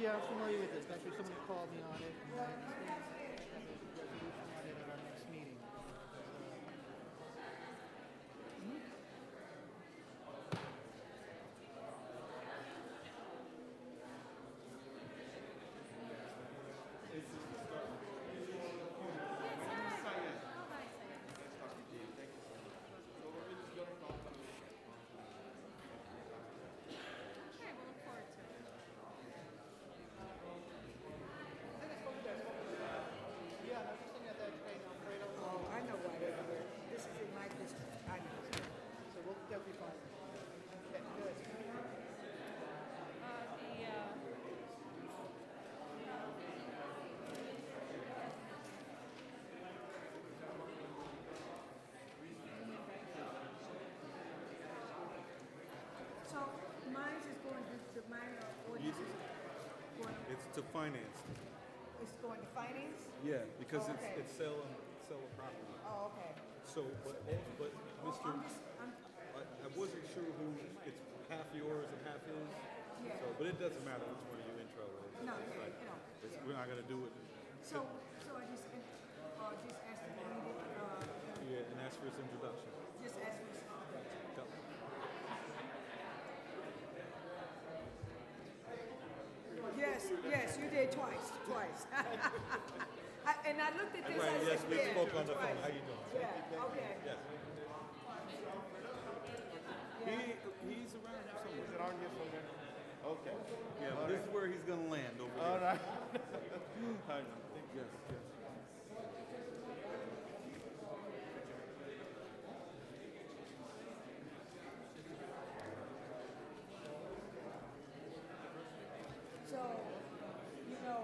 Yeah, I'm familiar with this. Actually, somebody called me on it, and I understand that we have a resolution on it at our next meeting. Yeah, I was just looking at that today, and I'm afraid of Oh, I know why they're here. This is in my district. I know. so we'll definitely find it. Okay, good. So mine is going to my ordinance is going, It's to finance. it's going to finance? Yeah, because Oh, okay. it's sell of property. Oh, okay. So, but Mr. I wasn't sure who, it's half yours and half his. Yeah. So, but it doesn't matter which one of you intro is. No, It's yeah, like, you know. we're not gonna do it. So I just asked him to read it, Yeah, and ask for his introduction. just ask for his Go. Yes, you did twice. And I looked at this, Right, I yes, said, we yeah, spoke on the twice. phone. How you doing? Yeah, okay. Yes. He's around somewhere. Is it on here somewhere? Okay. Yeah, but this is where he's gonna land over All here. right. I know. Yes, yes. So, you know,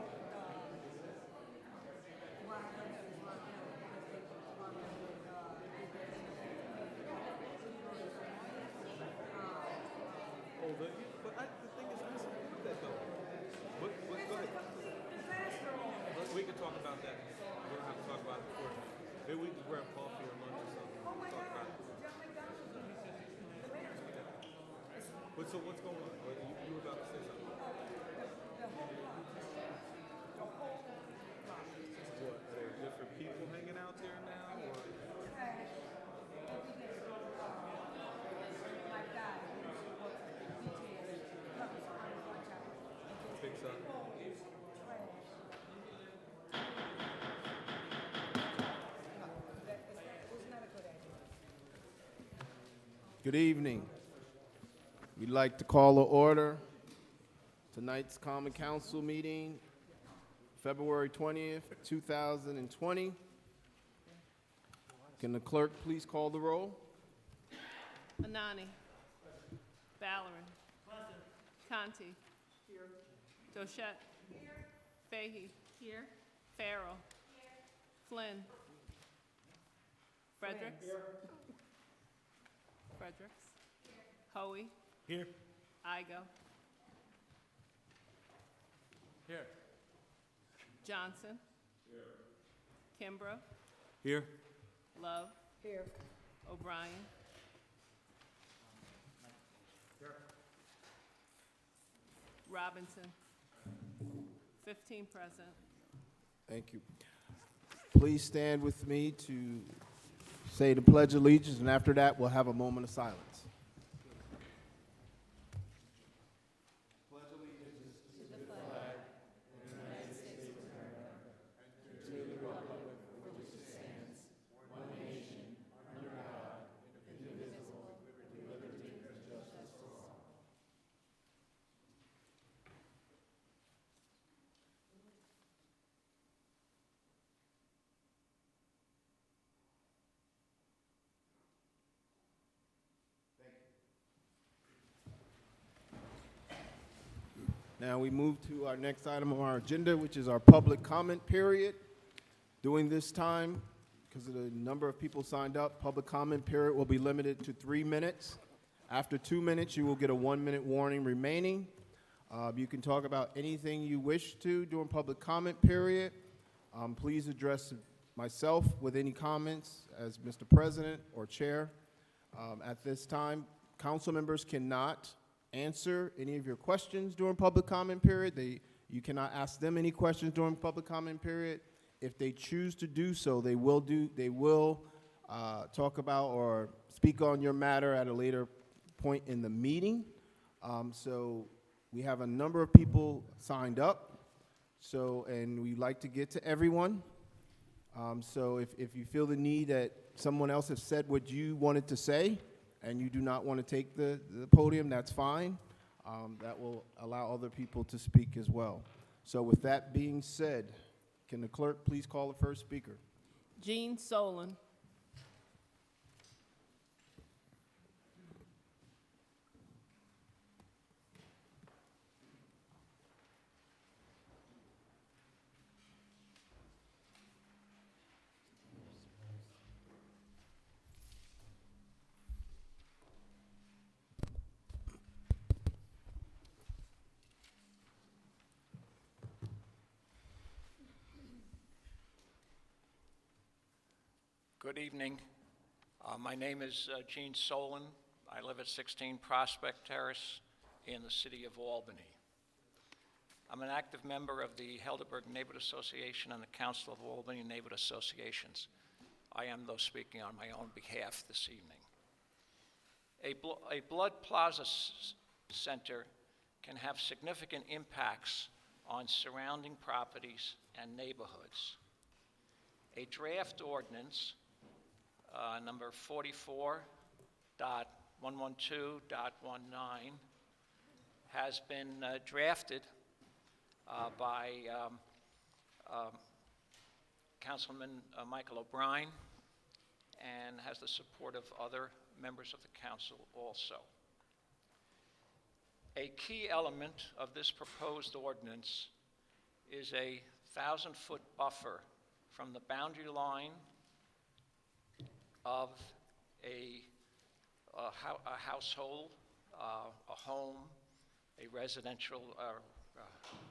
why I don't have this one, because they Oh, the thing is, I support that though. But go ahead. We can talk about that. We don't have to talk about it before. Maybe we can grab coffee or lunch or something. Oh my Talk about God, it. John McDonald's, the mayor's But so what's going on? You were about to say something. the whole block. The whole block. What? Are there different people hanging out there now? Or? Trash. Everything. My guy, who works at the DTA, comes on the watch out. Picks up. Good evening. We'd like to call to order tonight's Common Council meeting, February 20th, 2020. Can the clerk please call the roll? Anani. Valorant. Conti. Here. Dochette. Here. Fahey. Here. Farrell. Here. Flynn. Fredericks. Here. Fredericks. Here. Hoey. Here. Igo. Here. Johnson. Here. Kimbrough. Here. Love. Here. O'Brien. Robinson. 15 present. Thank you. Please stand with me to say the Pledge of Allegiance, and after that, we'll have a moment of silence. Now we move to our next item on our agenda, which is our public comment period. During this time, because of the number of people signed up, public comment period will be limited to 3 minutes. After 2 minutes, you will get a 1-minute warning remaining. You can talk about anything you wish to during public comment period. Please address myself with any comments as Mr. President or Chair. At this time, council members cannot answer any of your questions during public comment period. You cannot ask them any questions during public comment period. If they choose to do so, they will talk about or speak on your matter at a later point in the meeting. So we have a number of people signed up. So, and we'd like to get to everyone. So if you feel the need that someone else has said what you wanted to say and you do not want to take the podium, that's fine. That will allow other people to speak as well. So with that being said, can the clerk please call the first speaker? Jean Solon. Good evening. My name is Gene Solon. I live at 16 Prospect Terrace in the city of Albany. I'm an active member of the Helderberg Neighborhood Association and the Council of Albany Neighborhood Associations. I am, though, speaking on my own behalf this evening. A blood plasma center can have significant impacts on surrounding properties and neighborhoods. A draft ordinance number 44.112.19 has been drafted by Councilman Michael O'Brien and has the support of other members of the council also. A key element of this proposed ordinance is a 1,000-foot buffer from the boundary line of a household, a home, a residential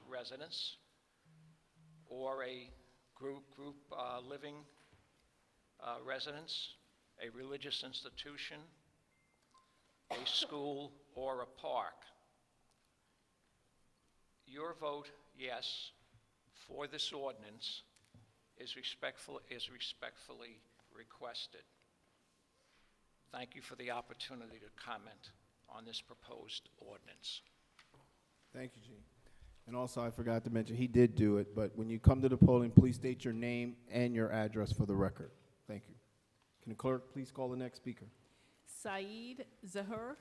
residence, or a group living residence, a religious institution, a school, or a park. Your vote, yes, for this ordinance is respectfully requested. Thank you for the opportunity to comment on this proposed ordinance. Thank you, Gene. And also, I forgot to mention, he did do it, but when you come to the podium, please state your name and your address for the record. Thank you. Can the clerk please call the next speaker? Saeed Zahur.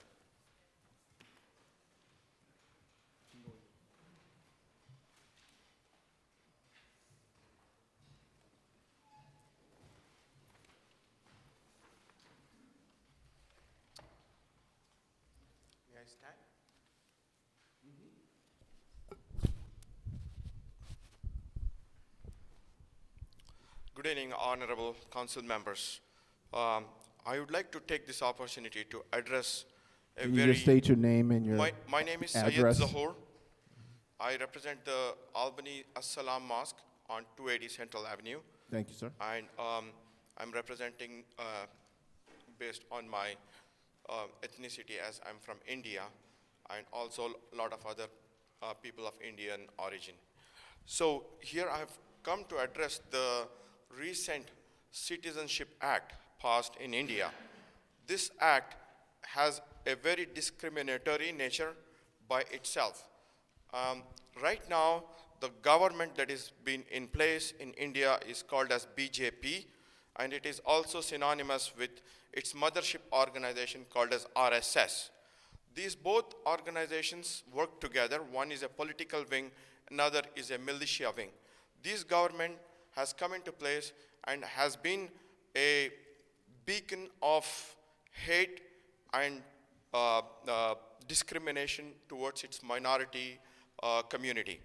May I stand? Good evening, honorable council members. I would like to take this opportunity to address a Can you very... just state your name and your My name is address? Syed Zahur. I represent the Albany As-Salam Mosque on 280 Central Avenue. Thank you, sir. And I'm representing based on my ethnicity, as I'm from India, and also a lot of other people of Indian origin. So here I have come to address the recent Citizenship Act passed in India. This act has a very discriminatory nature by itself. Right now, the government that is been in place in India is called as BJP, and it is also synonymous with its mothership organization called as RSS. These both organizations work together. One is a political wing, another is a militia wing. This government has come into place and has been a beacon of hate and discrimination towards its minority community.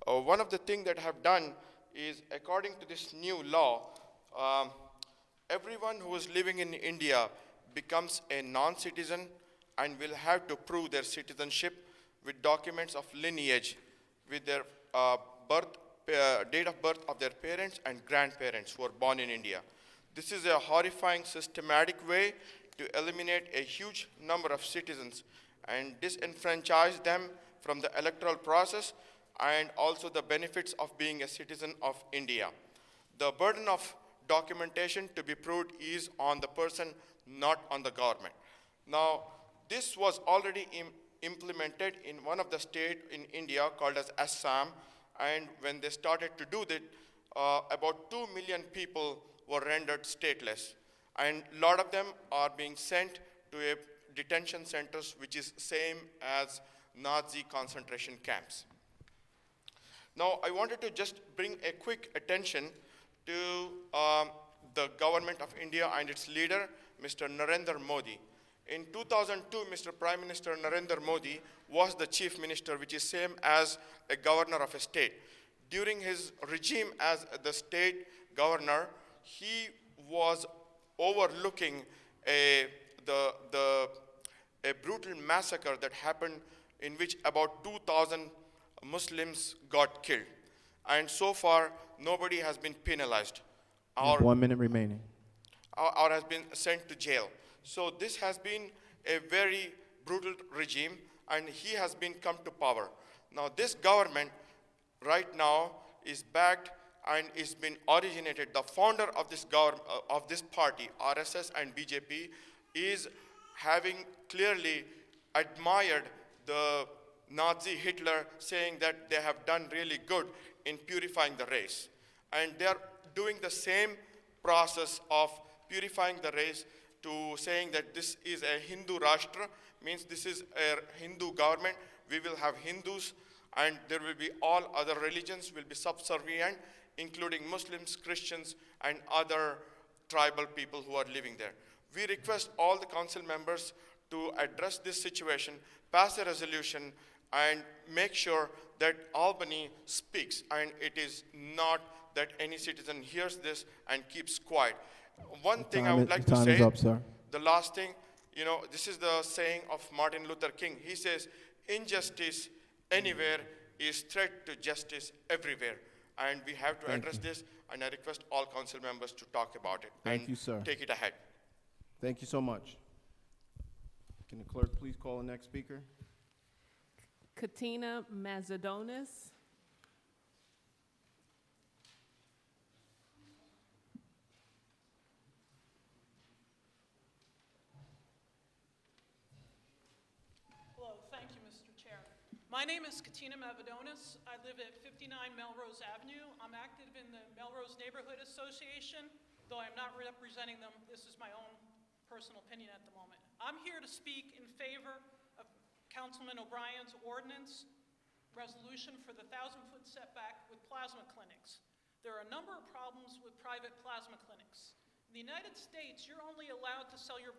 One of the things that I have done is, according to this new law, everyone who is living in India becomes a non-citizen and will have to prove their citizenship with documents of lineage, with their date of birth of their parents and grandparents who are born in India. This is a horrifying, systematic way to eliminate a huge number of citizens and disenfranchise them from the electoral process and also the benefits of being a citizen of India. The burden of documentation to be proved is on the person, not on the government. Now, this was already implemented in one of the states in India called as Assam, and when they started to do that, about 2 million people were rendered stateless, and a lot of them are being sent to a detention centers which is same as Nazi concentration camps. Now, I wanted to just bring a quick attention to the government of India and its leader, Mr. Narendra Modi. In 2002, Mr. Prime Minister Narendra Modi was the chief minister, which is same as a governor of a state. During his regime as the state governor, he was overlooking a brutal massacre that happened in which about 2,000 Muslims got killed. And so far, nobody has been penalized or 1 minute remaining. has been sent to jail. So this has been a very brutal regime, and he has been come to power. Now this government right now is backed and is been originated. The founder of this of this party, RSS and BJP, is having clearly admired the Nazi Hitler, saying that they have done really good in purifying the race. And they are doing the same process of purifying the race to saying that this is a Hindu Rashtra, means this is a Hindu government. We will have Hindus, and there will be all other religions will be subservient, including Muslims, Christians, and other tribal people who are living there. We request all the council members to address this situation, pass a resolution, and make sure that Albany speaks, and it is not that any citizen hears this and keeps quiet. One thing I would like to Time say, is up, sir. the last thing, you know, this is the saying of Martin Luther King. He says, injustice anywhere is threat to justice everywhere. And we have to address this, and I request all council members to talk about it Thank and you, sir. take it ahead. Thank you so much. Can the clerk please call the next speaker? Katina Mazadonis. Hello, thank you, Mr. Chair. My name is Katina Mavadonis. I live at 59 Melrose Avenue. I'm active in the Melrose Neighborhood Association, though I'm not representing them. This is my own personal opinion at the moment. I'm here to speak in favor of Councilman O'Brien's ordinance resolution for the 1,000-foot setback with plasma clinics. There are a number of problems with private plasma clinics. In the United States, you're only allowed to sell your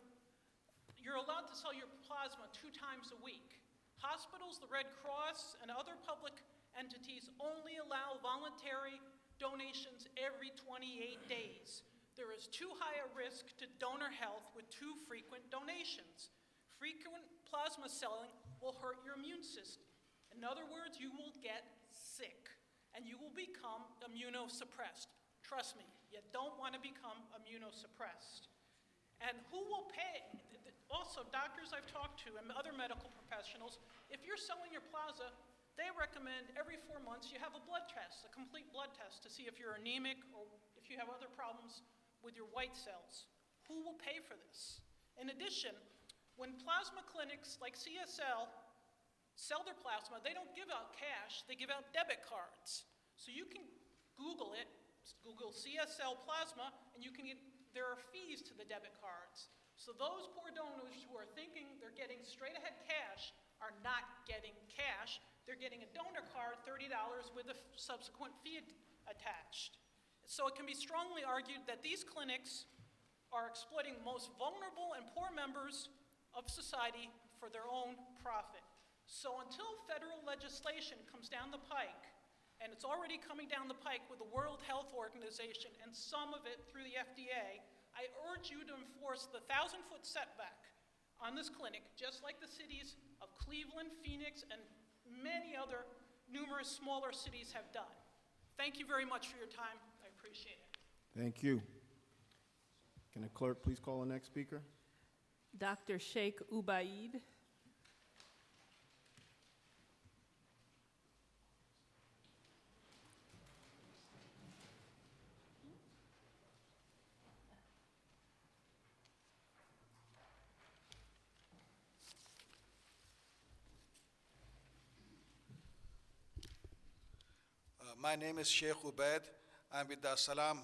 plasma 2 times a week. Hospitals, the Red Cross, and other public entities only allow voluntary donations every 28 days. There is too high a risk to donor health with too frequent donations. Frequent plasma selling will hurt your immune system. In other words, you will get sick, and you will become immunosuppressed. Trust me, you don't want to become immunosuppressed. And who will pay? Also, doctors I've talked to and other medical professionals, if you're selling your plasma, they recommend every 4 months you have a blood test, a complete blood test, to see if you're anemic or if you have other problems with your white cells. Who will pay for this? In addition, when plasma clinics like CSL sell their plasma, they don't give out cash, they give out debit cards. So you can Google it, Google CSL plasma, and you can get, there are fees to the debit cards. So those poor donors who are thinking they're getting straight ahead cash are not getting cash. They're getting a donor card, $30 with a subsequent fee attached. So it can be strongly argued that these clinics are exploiting the most vulnerable and poor members of society for their own profit. So until federal legislation comes down the pike, and it's already coming down the pike with the World Health Organization and some of it through the FDA, I urge you to enforce the 1,000-foot setback on this clinic, just like the cities of Cleveland, Phoenix, and many other numerous smaller cities have done. Thank you very much for your time. I appreciate it. Thank you. Can the clerk please call the next speaker? Dr. Sheikh Ubaid. My name is Sheikh Ubaid. I'm with the Salam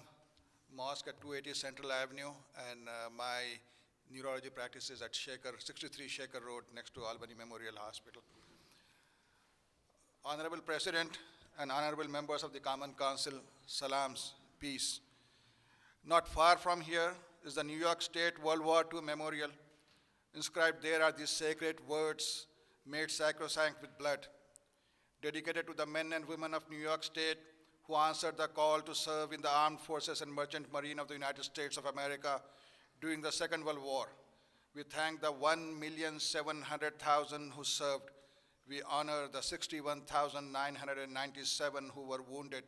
Mosque at 280 Central Avenue, and my neurology practice is at 63 Shaker Road, next to Albany Memorial Hospital. Honorable President and honorable members of the Common Council, salams, peace. Not far from here is the New York State World War II Memorial. Inscribed there are these sacred words made sacrosanct with blood, dedicated to the men and women of New York State who answered the call to serve in the armed forces and merchant marine of the United States of America during the Second World War. We thank the 1,700,000 who served. We honor the 61,997 who were wounded.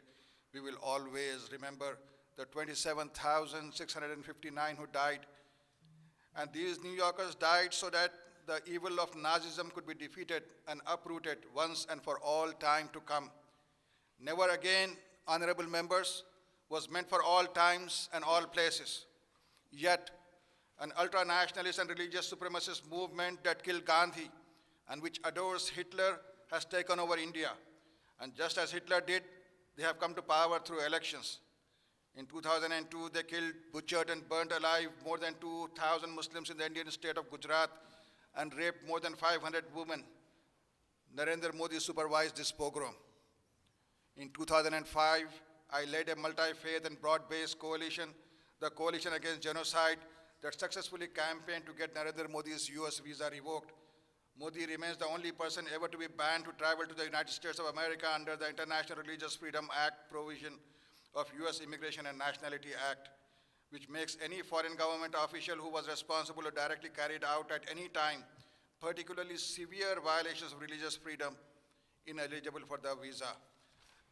We will always remember the 27,659 who died. And these New Yorkers died so that the evil of Nazism could be defeated and uprooted once and for all time to come. Never again, honorable members, was meant for all times and all places. Yet, an ultra-nationalist and religious supremacist movement that killed Gandhi and which adores Hitler has taken over India. And just as Hitler did, they have come to power through elections. In 2002, they killed, butchered, and burned alive more than 2,000 Muslims in the Indian state of Gujarat and raped more than 500 women. Narendra Modi supervised this pogrom. In 2005, I led a multi-faith and broad-based coalition, the Coalition Against Genocide, that successfully campaigned to get Narendra Modi's US visa revoked. Modi remains the only person ever to be banned to travel to the United States of America under the International Religious Freedom Act provision of US Immigration and Nationality Act, which makes any foreign government official who was responsible or directly carried out at any time particularly severe violations of religious freedom ineligible for the visa.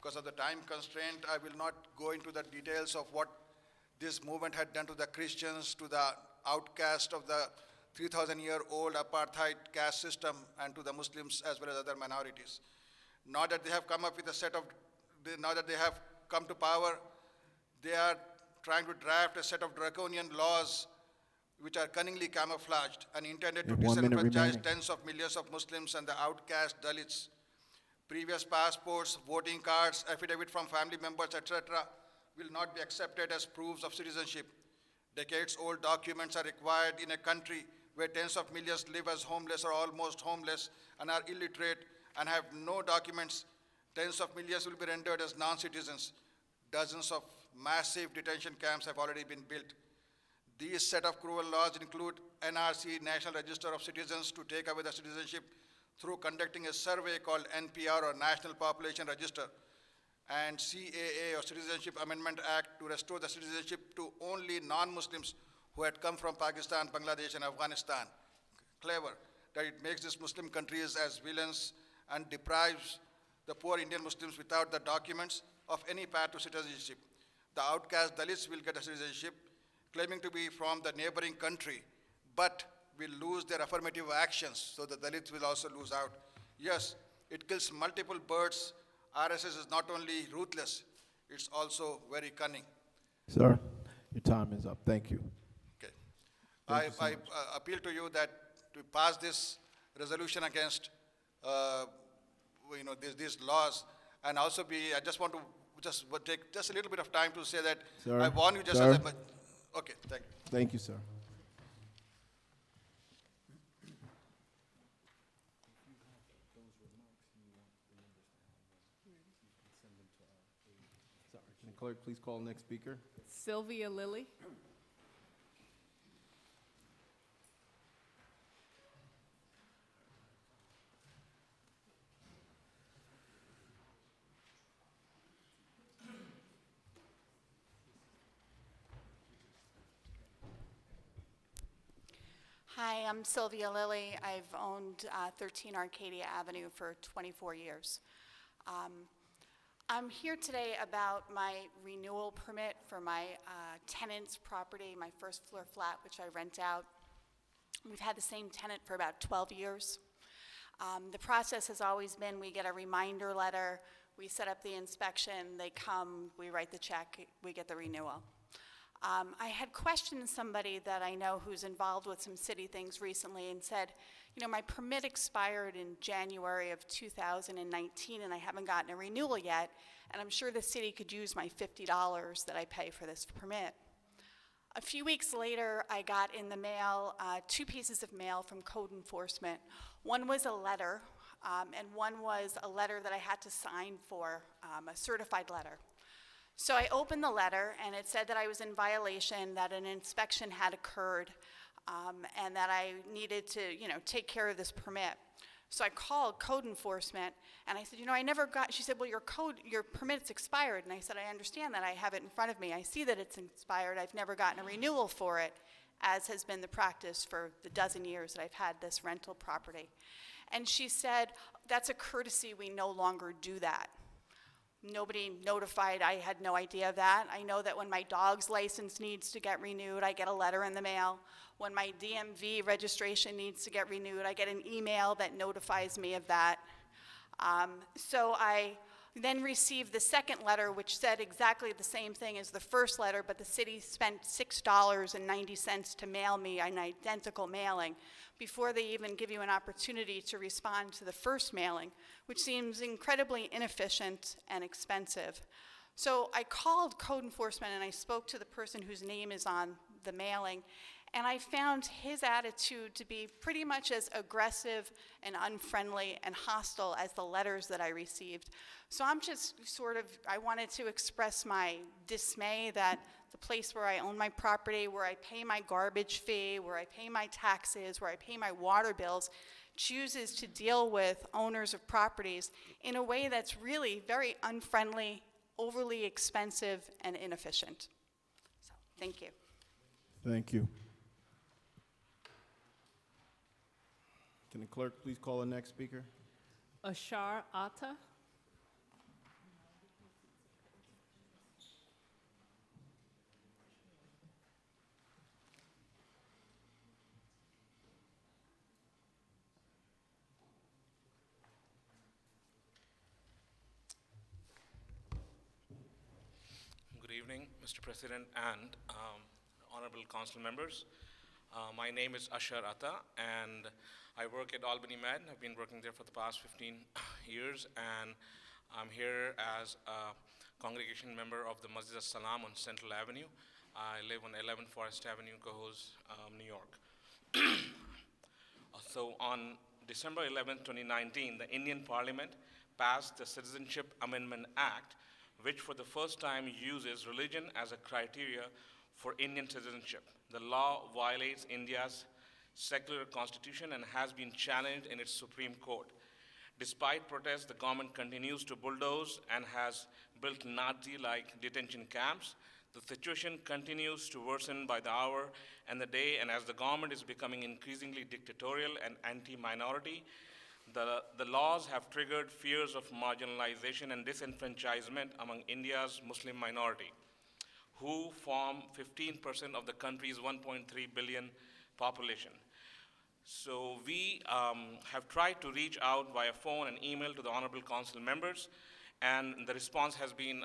Because of the time constraint, I will not go into the details of what this movement had done to the Christians, to the outcast of the 3,000-year-old apartheid caste system, and to the Muslims as well as other minorities. Now that they have come up with a set of, now that they have come to power, they are trying to draft a set of draconian laws which are cunningly camouflaged and intended to disenfranchise tens of millions of Muslims and the outcast Dalits. Previous passports, voting cards, affidavit from family members, etc. will not be accepted as proofs of citizenship. Decades-old documents are required in a country where tens of millions live as homeless or almost homeless and are illiterate and have no documents. Tens of millions will be rendered as non-citizens. Dozens of massive detention camps have already been built. These set of cruel laws include NRC, National Register of Citizens, to take away the citizenship through conducting a survey called NPR, or National Population Register, and CAA, or Citizenship Amendment Act, to restore the citizenship to only non-Muslims who had come from Pakistan, Bangladesh, and Afghanistan. Clever that it makes these Muslim countries as villains and deprives the poor Indian Muslims without the documents of any path to citizenship. The outcast Dalits will get a citizenship, claiming to be from the neighboring country, but will lose their affirmative actions, so the Dalits will also lose out. Yes, it kills multiple birds. RSS is not only ruthless, it's also very cunning. Sir, your time is up. Thank you. Okay. I appeal to you that to pass this resolution against these laws, and also I just want to take just a little bit of time to say that Sir, I warn you just sir. as a, okay, thank you. Thank you, sir. Sorry, can the clerk please call the next speaker? Sylvia Lilly. Hi, I'm Sylvia Lilly. I've owned 13 Arcadia Avenue for 24 years. I'm here today about my renewal permit for my tenant's property, my first floor flat, which I rent out. We've had the same tenant for about 12 years. The process has always been we get a reminder letter, we set up the inspection, they come, we write the check, we get the renewal. I had questioned somebody that I know who's involved with some city things recently and said, you know, my permit expired in January of 2019 and I haven't gotten a renewal yet, and I'm sure the city could use my $50 that I pay for this permit. A few weeks later, I got in the mail 2 pieces of mail from code enforcement. One was a letter, and one was a letter that I had to sign for, a certified letter. So I opened the letter, and it said that I was in violation, that an inspection had occurred, and that I needed to, you know, take care of this permit. So I called code enforcement, and I said, you know, I never got, she said, well, your permit's expired. And I said, I understand that, I have it in front of me. I see that it's expired. I've never gotten a renewal for it, as has been the practice for the dozen years that I've had this rental property. And she said, that's a courtesy, we no longer do that. Nobody notified, I had no idea of that. I know that when my dog's license needs to get renewed, I get a letter in the mail. When my DMV registration needs to get renewed, I get an email that notifies me of that. So I then received the second letter, which said exactly the same thing as the first letter, but the city spent $6.90 to mail me an identical mailing before they even give you an opportunity to respond to the first mailing, which seems incredibly inefficient and expensive. So I called code enforcement and I spoke to the person whose name is on the mailing, and I found his attitude to be pretty much as aggressive and unfriendly and hostile as the letters that I received. So I'm just I wanted to express my dismay that the place where I own my property, where I pay my garbage fee, where I pay my taxes, where I pay my water bills, chooses to deal with owners of properties in a way that's really very unfriendly, overly expensive, and inefficient. So, thank you. Thank you. Can the clerk please call the next speaker? Ashar Atta. Good evening, Mr. President and honorable council members. My name is Ashar Atta, and I work at Albany Med. I've been working there for the past 15 years, and I'm here as a congregation member of the Masjid as-Salam on Central Avenue. I live on 11 Forest Avenue, Cohoes, New York. So on December 11, 2019, the Indian Parliament passed the Citizenship Amendment Act, which for the first time uses religion as a criteria for Indian citizenship. The law violates India's secular constitution and has been challenged in its Supreme Court. Despite protests, the government continues to bulldoze and has built Nazi-like detention camps. The situation continues to worsen by the hour and the day, and as the government is becoming increasingly dictatorial and anti-minority, the laws have triggered fears of marginalization and disenfranchisement among India's Muslim minority, who form 15% of the country's 1.3 billion population. So we have tried to reach out via phone and email to the honorable council members, and the response has been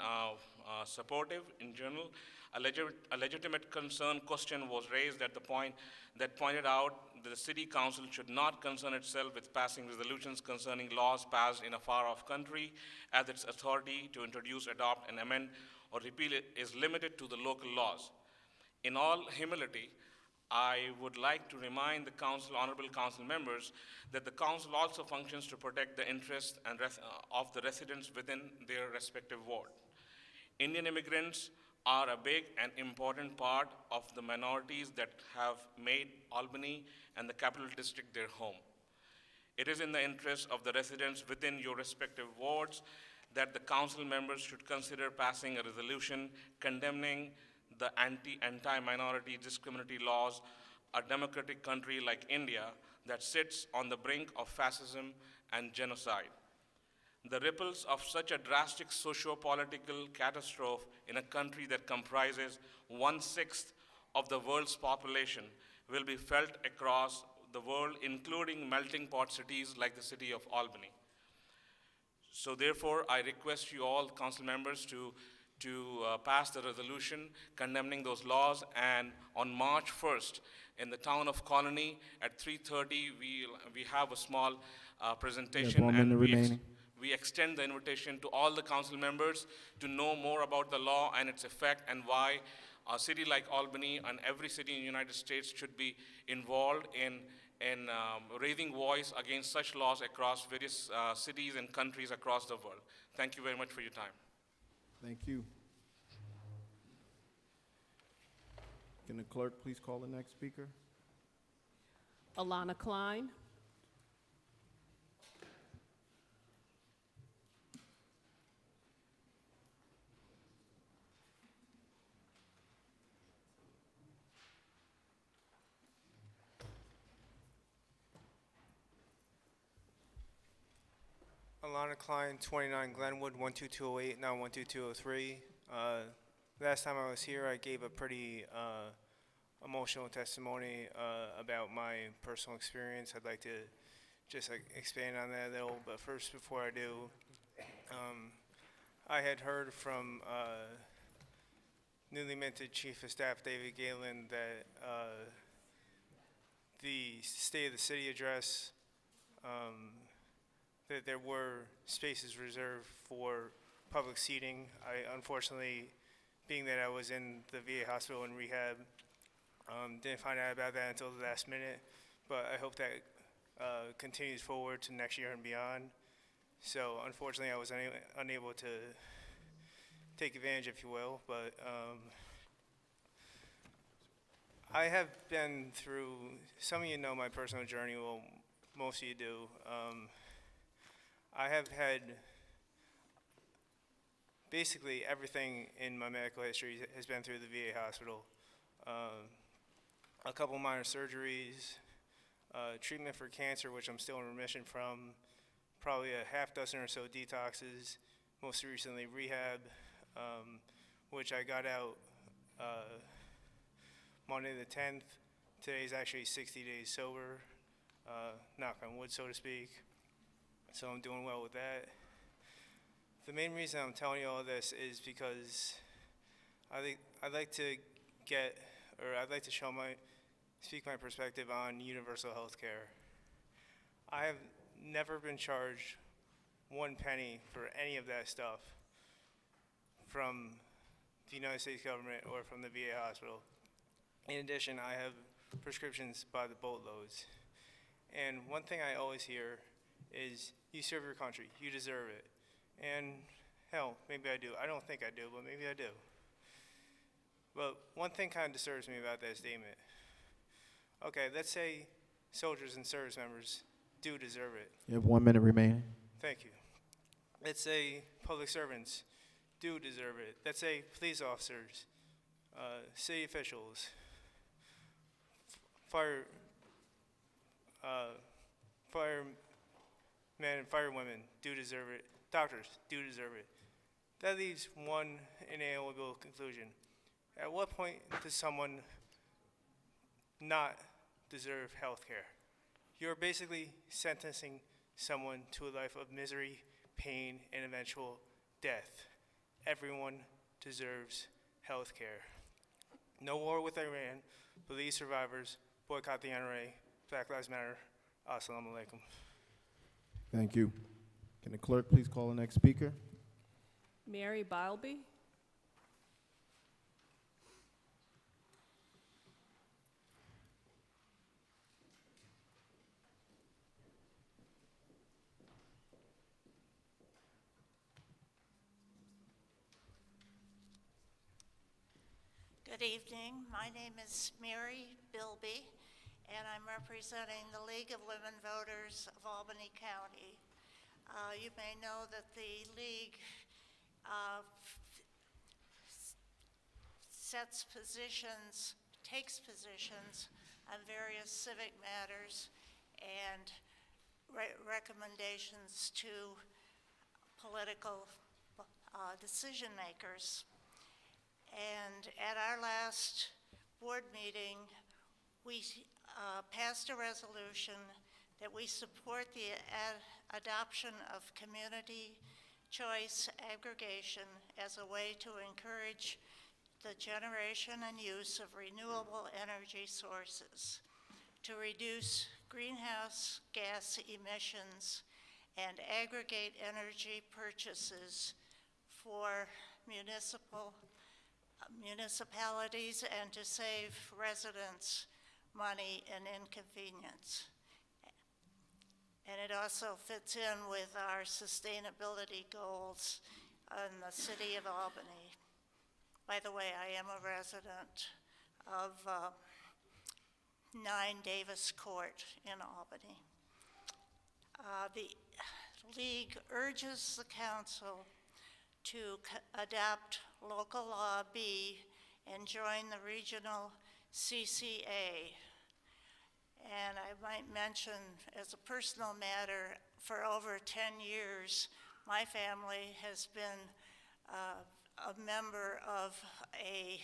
supportive in general. A legitimate question was raised at the point that pointed out that the city council should not concern itself with passing resolutions concerning laws passed in a far-off country, as its authority to introduce, adopt, and amend or repeal it is limited to the local laws. In all humility, I would like to remind the council, honorable council members, that the council also functions to protect the interests and of the residents within their respective ward. Indian immigrants are a big and important part of the minorities that have made Albany and the Capital District their home. It is in the interest of the residents within your respective wards that the council members should consider passing a resolution condemning the anti-minority discriminatory laws, a democratic country like India that sits on the brink of fascism and genocide. The ripples of such a drastic socio-political catastrophe in a country that comprises 1/6 of the world's population will be felt across the world, including melting pot cities like the city of Albany. So therefore, I request you all, council members, to to pass the resolution condemning those laws. And on March 1st, in the town of Colony at 3:30, we have a small presentation. 1 minute and remaining. we extend the invitation to all the council members to know more about the law and its effect, and why a city like Albany and every city in the United States should be involved in raising voice against such laws across various cities and countries across the world. Thank you very much for your time. Thank you. Can the clerk please call the next speaker? Alana Klein. Alana Klein, 29 Glenwood, 12208, now 12203. Last time I was here, I gave a pretty emotional testimony about my personal experience. I'd like to just expand on that a little, but first, before I do, I had heard from newly minted Chief of Staff David Galen that the State of the City address, that there were spaces reserved for public seating. I unfortunately, being that I was in the VA hospital and rehab, didn't find out about that until the last minute, but I hope that continues forward to next year and beyond. So unfortunately, I was unable to take advantage, if you will, but I have been through, some of you know my personal journey, well, most of you do. I have had basically everything in my medical history has been through the VA hospital. A couple minor surgeries, treatment for cancer, which I'm still in remission from, probably a half dozen or so detoxes, most recently rehab, which I got out Monday the 10th. Today's actually 60 days sober, knock on wood, so to speak. So I'm doing well with that. The main reason I'm telling you all this is because I'd like to speak my perspective on universal health care. I have never been charged one penny for any of that stuff from the United States government or from the VA hospital. In addition, I have prescriptions by the boatloads. And one thing I always hear is, you serve your country, you deserve it. And hell, maybe I do. I don't think I do, but maybe I do. But one thing kind of disturbs me about that statement. Okay, let's say soldiers and service members do deserve it. You have 1 minute remaining. Thank you. Let's say public servants do deserve it. Let's say police officers, city officials, firemen and firewomen do deserve it. Doctors do deserve it. That leaves one inalienable conclusion. At what point does someone not deserve health care? You're basically sentencing someone to a life of misery, pain, and eventual death. Everyone deserves health care. No war with Iran, believe survivors, boycott the NRA, Black Lives Matter. Assalamu alaikum. Thank you. Can the clerk please call the next speaker? Mary Bileby. Good evening. My name is Mary Bilby, and I'm representing the League of Women Voters of Albany County. You may know that the League takes positions on various civic matters and recommendations to political decision makers. And at our last board meeting, we passed a resolution that we support the adoption of community choice, aggregation, as a way to encourage the generation and use of renewable energy sources, to reduce greenhouse gas emissions and aggregate energy purchases for municipalities and to save residents money and inconvenience. And it also fits in with our sustainability goals in the city of Albany. By the way, I am a resident of 9 Davis Court in Albany. The League urges the council to adopt local law B and join the regional CCA. And I might mention, as a personal matter, for over 10 years, my family has been a member of a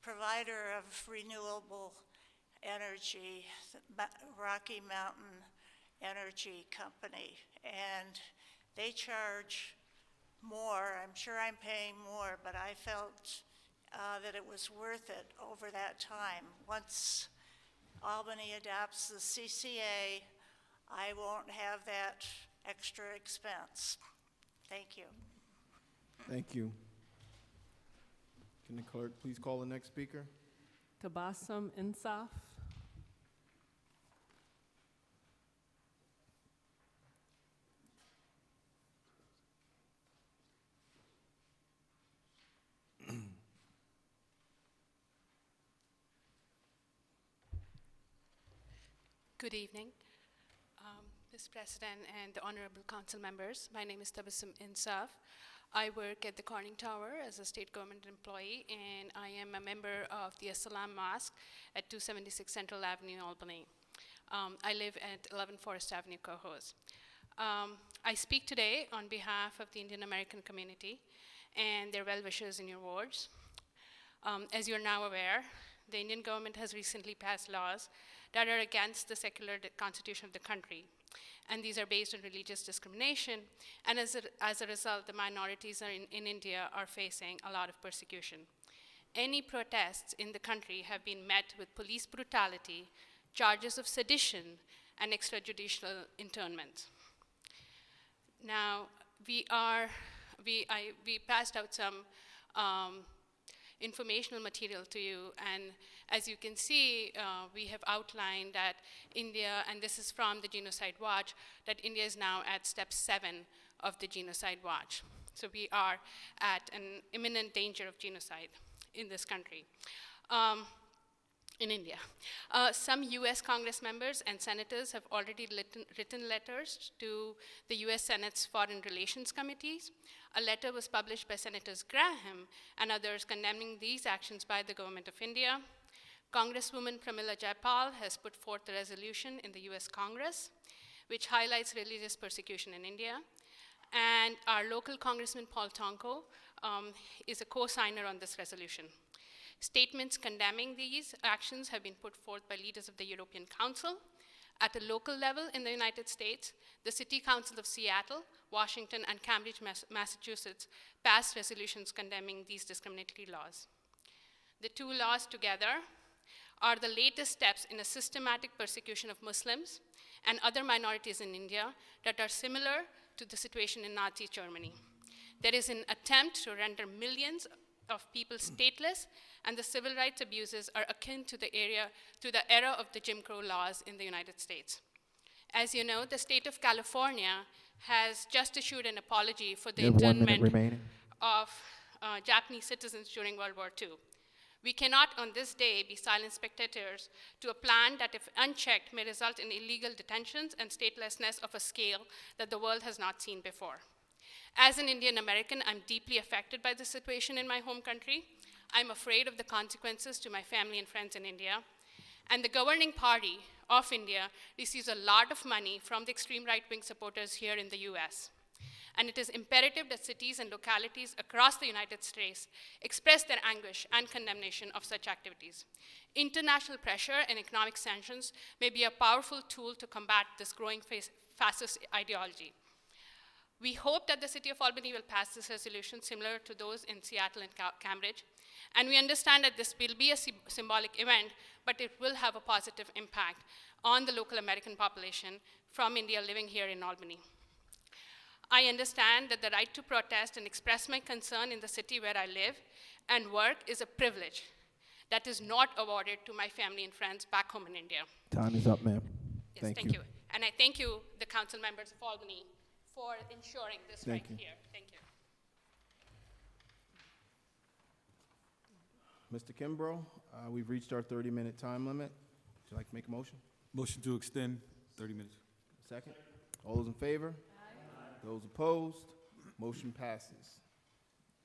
provider of renewable energy, Rocky Mountain Energy Company. And they charge more. I'm sure I'm paying more, but I felt that it was worth it over that time. Once Albany adopts the CCA, I won't have that extra expense. Thank you. Thank you. Can the clerk please call the next speaker? Tabassum Insaf. Good evening, Mr. President and the honorable council members. My name is Tabassum Insaf. I work at the Corning Tower as a state government employee, and I am a member of the As-Salam Mosque at 276 Central Avenue, Albany. I live at 11 Forest Avenue, Cohoes. I speak today on behalf of the Indian American community and their well-wishers in your wards. As you're now aware, the Indian government has recently passed laws that are against the secular constitution of the country. And these are based on religious discrimination. And as a result, the minorities in India are facing a lot of persecution. Any protests in the country have been met with police brutality, charges of sedition, and extrajudicial internment. Now, we passed out some informational material to you, and as you can see, we have outlined that India, and this is from the Genocide Watch, that India is now at step 7 of the Genocide Watch. So we are at an imminent danger of genocide in this country, in India. Some US Congress members and senators have already written letters to the US Senate's Foreign Relations Committees. A letter was published by Senators Graham and others condemning these actions by the government of India. Congresswoman Pramila Jayapal has put forth a resolution in the US Congress, which highlights religious persecution in India. And our local Congressman Paul Tonko is a co-signer on this resolution. Statements condemning these actions have been put forth by leaders of the European Council. At a local level in the United States, the City Council of Seattle, Washington, and Cambridge, Massachusetts passed resolutions condemning these discriminatory laws. The two laws together are the latest steps in a systematic persecution of Muslims and other minorities in India that are similar to the situation in Nazi Germany. There is an attempt to render millions of people stateless, and the civil rights abuses are akin to the era of the Jim Crow laws in the United States. As you know, the state of California has just issued an apology for the internment of Japanese citizens during World War II. We cannot on this day be silent spectators to a plan that, if unchecked, may result in illegal detentions and statelessness of a scale that the world has not seen before. As an Indian American, I'm deeply affected by the situation in my home country. I'm afraid of the consequences to my family and friends in India. And the governing party of India receives a lot of money from the extreme right-wing supporters here in the US. And it is imperative that cities and localities across the United States express their anguish and condemnation of such activities. International pressure and economic sanctions may be a powerful tool to combat this growing fascist ideology. We hope that the City of Albany will pass this resolution similar to those in Seattle and Cambridge. And we understand that this will be a symbolic event, but it will have a positive impact on the local American population from India living here in Albany. I understand that the right to protest and express my concern in the city where I live and work is a privilege that is not awarded to my family and friends back home in India. Time is up, ma'am. Yes, thank you. And I thank you, the council members of Albany, for ensuring this right here. Thank you. Mr. Kimbrough, we've reached our 30-minute time limit. Would you like to make a motion? Motion to extend 30 minutes. Second? All those in favor? Aye. Those opposed? Motion passes.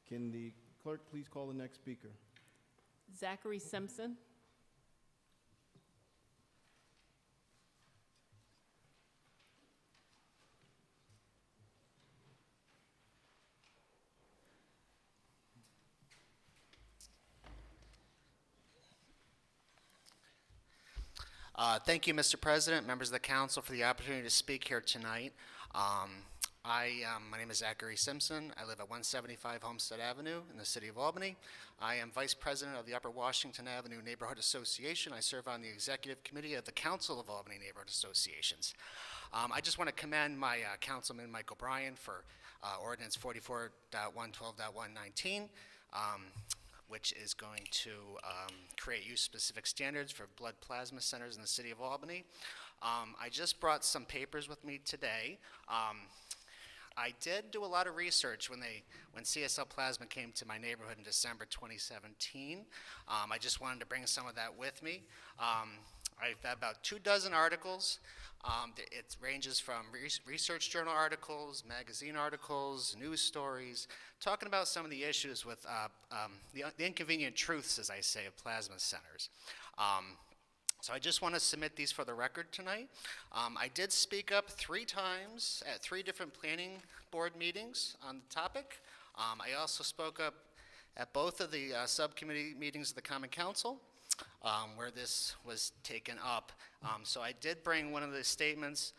Can the clerk please call the next speaker? Zachary Simpson. Thank you, Mr. President, members of the council, for the opportunity to speak here tonight. My name is Zachary Simpson. I live at 175 Homestead Avenue in the city of Albany. I am vice president of the Upper Washington Avenue Neighborhood Association. I serve on the executive committee of the Council of Albany Neighborhood Associations. I just want to commend my councilman, Mike O'Brien, for Ordinance 44.112.119. Which is going to create use-specific standards for blood plasma centers in the city of Albany. I just brought some papers with me today. I did do a lot of research when CSL Plasma came to my neighborhood in December 2017. I just wanted to bring some of that with me. I've had about 24 articles. It ranges from research journal articles, magazine articles, news stories, talking about some of the issues with the inconvenient truths, as I say, of plasma centers. So I just want to submit these for the record tonight. I did speak up 3 times at 3 different planning board meetings on the topic. I also spoke up at both of the subcommittee meetings of the Common Council, where this was taken up. So I did bring one of the statements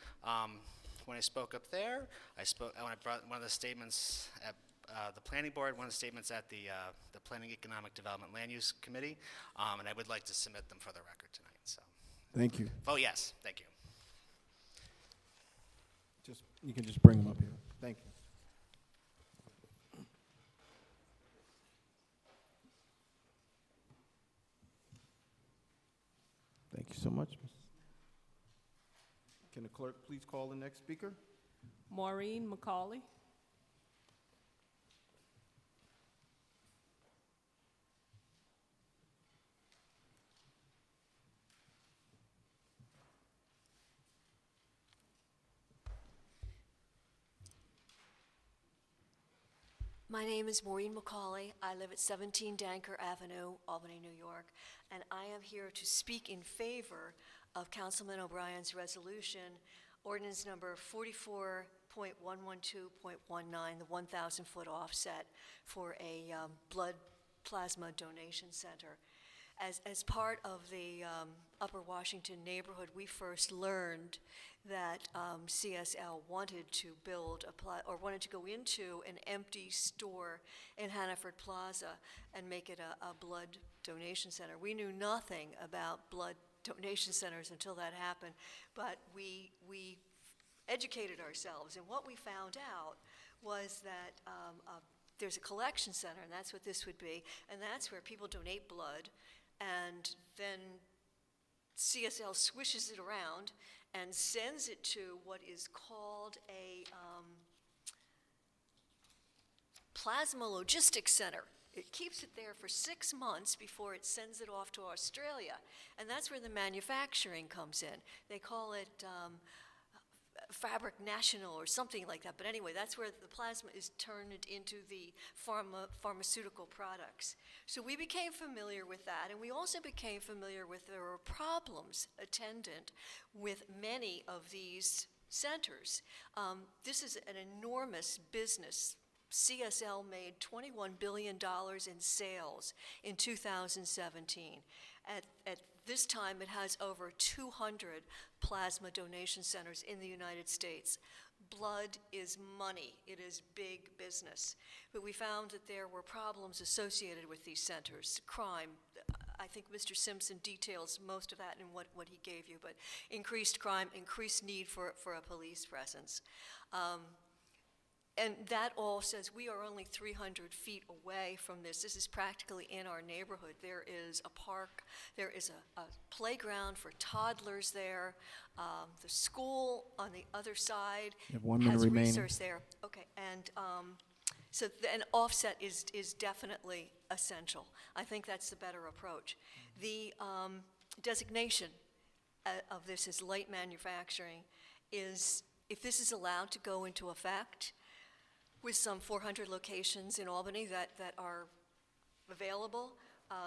when I spoke up there. When I brought one of the statements at the planning board, one of the statements at the Planning, Economic Development, Land Use Committee, and I would like to submit them for the record tonight. So. Thank you. Vote yes. Thank you. You can just bring them up here. Thank you. Thank you so much. Can the clerk please call the next speaker? Maureen McCauley. My name is Maureen McCauley. I live at 17 Danker Avenue, Albany, New York, and I am here to speak in favor of Councilman O'Brien's resolution, ordinance number 44.112.19, the 1,000-foot offset for a blood plasma donation center. As part of the Upper Washington neighborhood, we first learned that CSL wanted to build wanted to go into an empty store in Hannaford Plaza and make it a blood donation center. We knew nothing about blood donation centers until that happened, but we educated ourselves, and what we found out was that there's a collection center, and that's what this would be, and that's where people donate blood, and then CSL swishes it around and sends it to what is called a plasma logistics center. It keeps it there for 6 months before it sends it off to Australia, and that's where the manufacturing comes in. They call it Fabric National or something like that, but anyway, that's where the plasma is turned into the pharmaceutical products. So we became familiar with that, and we also became familiar with there were problems attendant with many of these centers. This is an enormous business. CSL made $21 billion in sales in 2017. At this time, it has over 200 plasma donation centers in the United States. blood is money. It is big business. But we found that there were problems associated with these centers, crime. I think Mr. Simpson details most of that in what he gave you, but increased crime, increased need for a police presence. And that all says we are only 300 feet away from this. This is practically in our neighborhood. There is a park, there is a playground for toddlers there. The school on the other side You have 1 minute has remaining. resource there. Okay, and so an offset is definitely essential. I think that's the better approach. The designation of this as light manufacturing is, if this is allowed to go into effect, with some 400 locations in Albany that are available,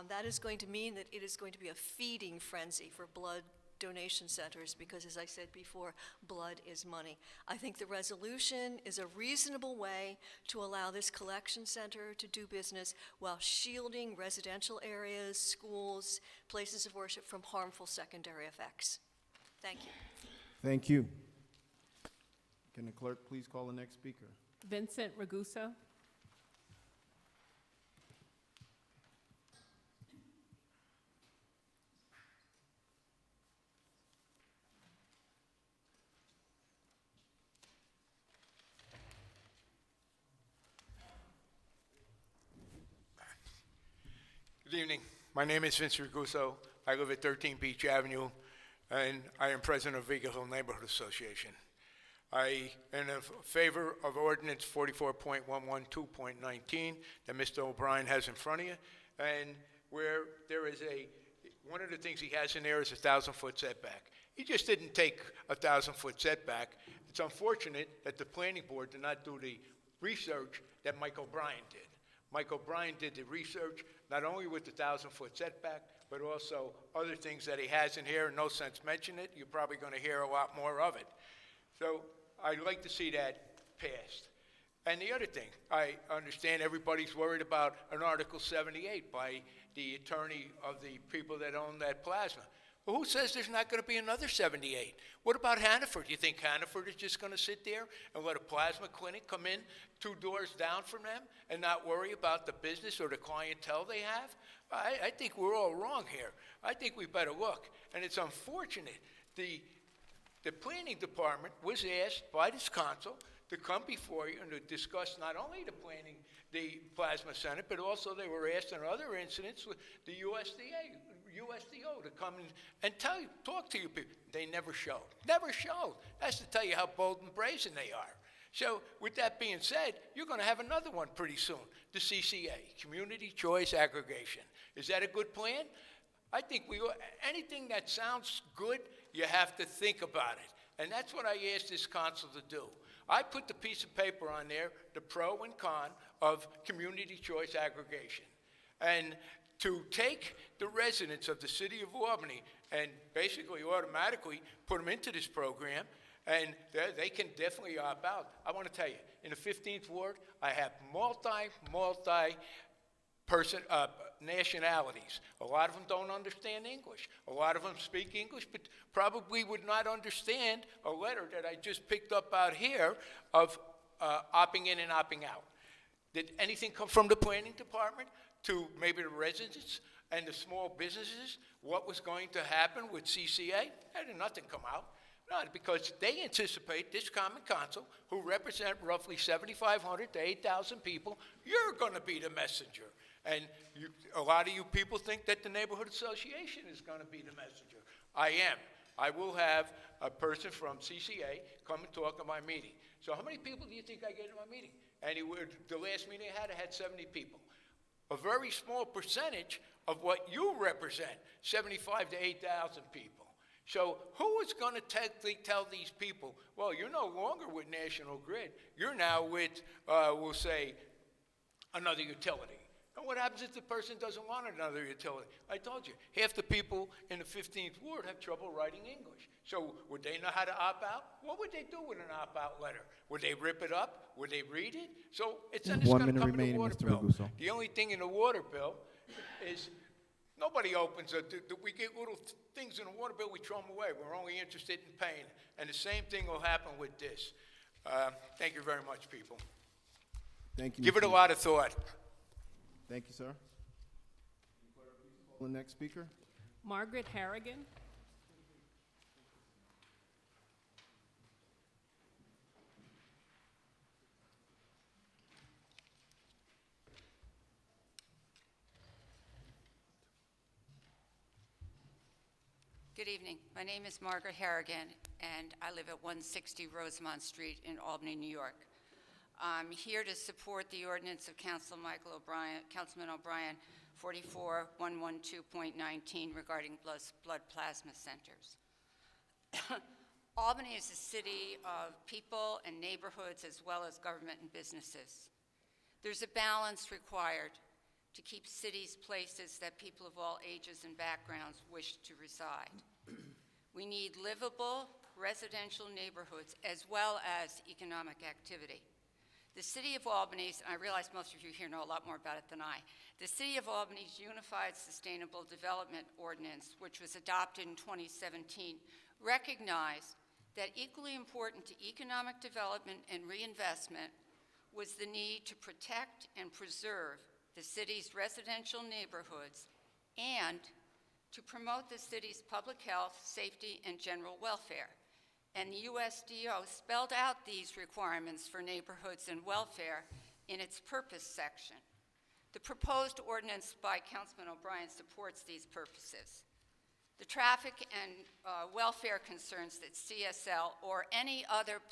that is going to mean that it is going to be a feeding frenzy for blood donation centers because, as I said before, blood is money. I think the resolution is a reasonable way to allow this collection center to do business while shielding residential areas, schools, places of worship from harmful secondary effects. Thank you. Thank you. Can the clerk please call the next speaker? Vincent Ragusa. Good evening. My name is Vince Raguso. I live at 13 Beach Avenue, and I am president of Eagle Hill Neighborhood Association. I am in favor of Ordinance 44.112.19 that Mr. O'Brien has in front of you, and where there is one of the things he has in there is a 1,000-foot setback. He just didn't take a 1,000-foot setback. It's unfortunate that the planning board did not do the research that Mike O'Brien did. Mike O'Brien did the research, not only with the 1,000-foot setback, but also other things that he has in here. No sense mentioning it. You're probably going to hear a lot more of it. So I'd like to see that passed. And the other thing, I understand everybody's worried about an Article 78 by the attorney of the people that own that plasma. Well, who says there's not going to be another 78? What about Hannaford? You think Hannaford is just going to sit there and let a plasma clinic come in 2 doors down from them and not worry about the business or the clientele they have? I think we're all wrong here. I think we better look. And it's unfortunate. The planning department was asked by this council to come before you and to discuss not only the plasma center, but also they were asked in other incidents with the USDO to come and talk to you people. They never showed. Never showed. That's to tell you how bold and brazen they are. So with that being said, you're going to have another one pretty soon, the CCA, Community Choice Aggregation. Is that a good plan? I think anything that sounds good, you have to think about it. And that's what I asked this council to do. I put the piece of paper on there, the pro and con of community choice aggregation. And to take the residents of the city of Albany and basically automatically put them into this program, and they can definitely opt out. I want to tell you, in the 15th ward, I have nationalities. A lot of them don't understand English. A lot of them speak English, but probably would not understand a letter that I just picked up out here of opting in and opting out. Did anything come from the planning department to maybe the residents and the small businesses? What was going to happen with CCA? Had nothing come out. Not because they anticipate this common council, who represent roughly 7,500 to 8,000 people, you're going to be the messenger. And a lot of you people think that the neighborhood association is going to be the messenger. I am. I will have a person from CCA come and talk at my meeting. So how many people do you think I get in my meeting? Anywhere, the last meeting I had 70 people. A very small percentage of what you represent, 75 to 8,000 people. So who is going to tell these people, well, you're no longer with National Grid. You're now with, we'll say, another utility. And what happens if the person doesn't want another utility? I told you, half the people in the 15th ward have trouble writing English. So would they know how to opt out? What would they do with an opt-out letter? Would they rip it up? Would they read it? So it's going to come in the water bill. Raguso. The only thing in the water bill is nobody opens it. We get little things in the water bill, we throw them away. We're only interested in paying. And the same thing will happen with this. Thank you very much, people. Thank you. Give it a Mr. lot of thought. Thank you, sir. The next speaker. Margaret Harrigan. Good evening. My name is Margaret Harrigan, and I live at 160 Rosemont Street in Albany, New York. I'm here to support the ordinance of Councilman O'Brien, 44112.19 regarding blood plasma centers. Albany is a city of people and neighborhoods as well as government and businesses. There's a balance required to keep cities places that people of all ages and backgrounds wish to reside. We need livable residential neighborhoods as well as economic activity. The City of Albany's, and I realize most of you here know a lot more about it than I, the City of Albany's Unified Sustainable Development Ordinance, which was adopted in 2017, recognized that equally important to economic development and reinvestment was the need to protect and preserve the city's residential neighborhoods and to promote the city's public health, safety, and general welfare. And the USDO spelled out these requirements for neighborhoods and welfare in its purpose section. The proposed ordinance by Councilman O'Brien supports these purposes. The traffic and welfare concerns that CSL or any other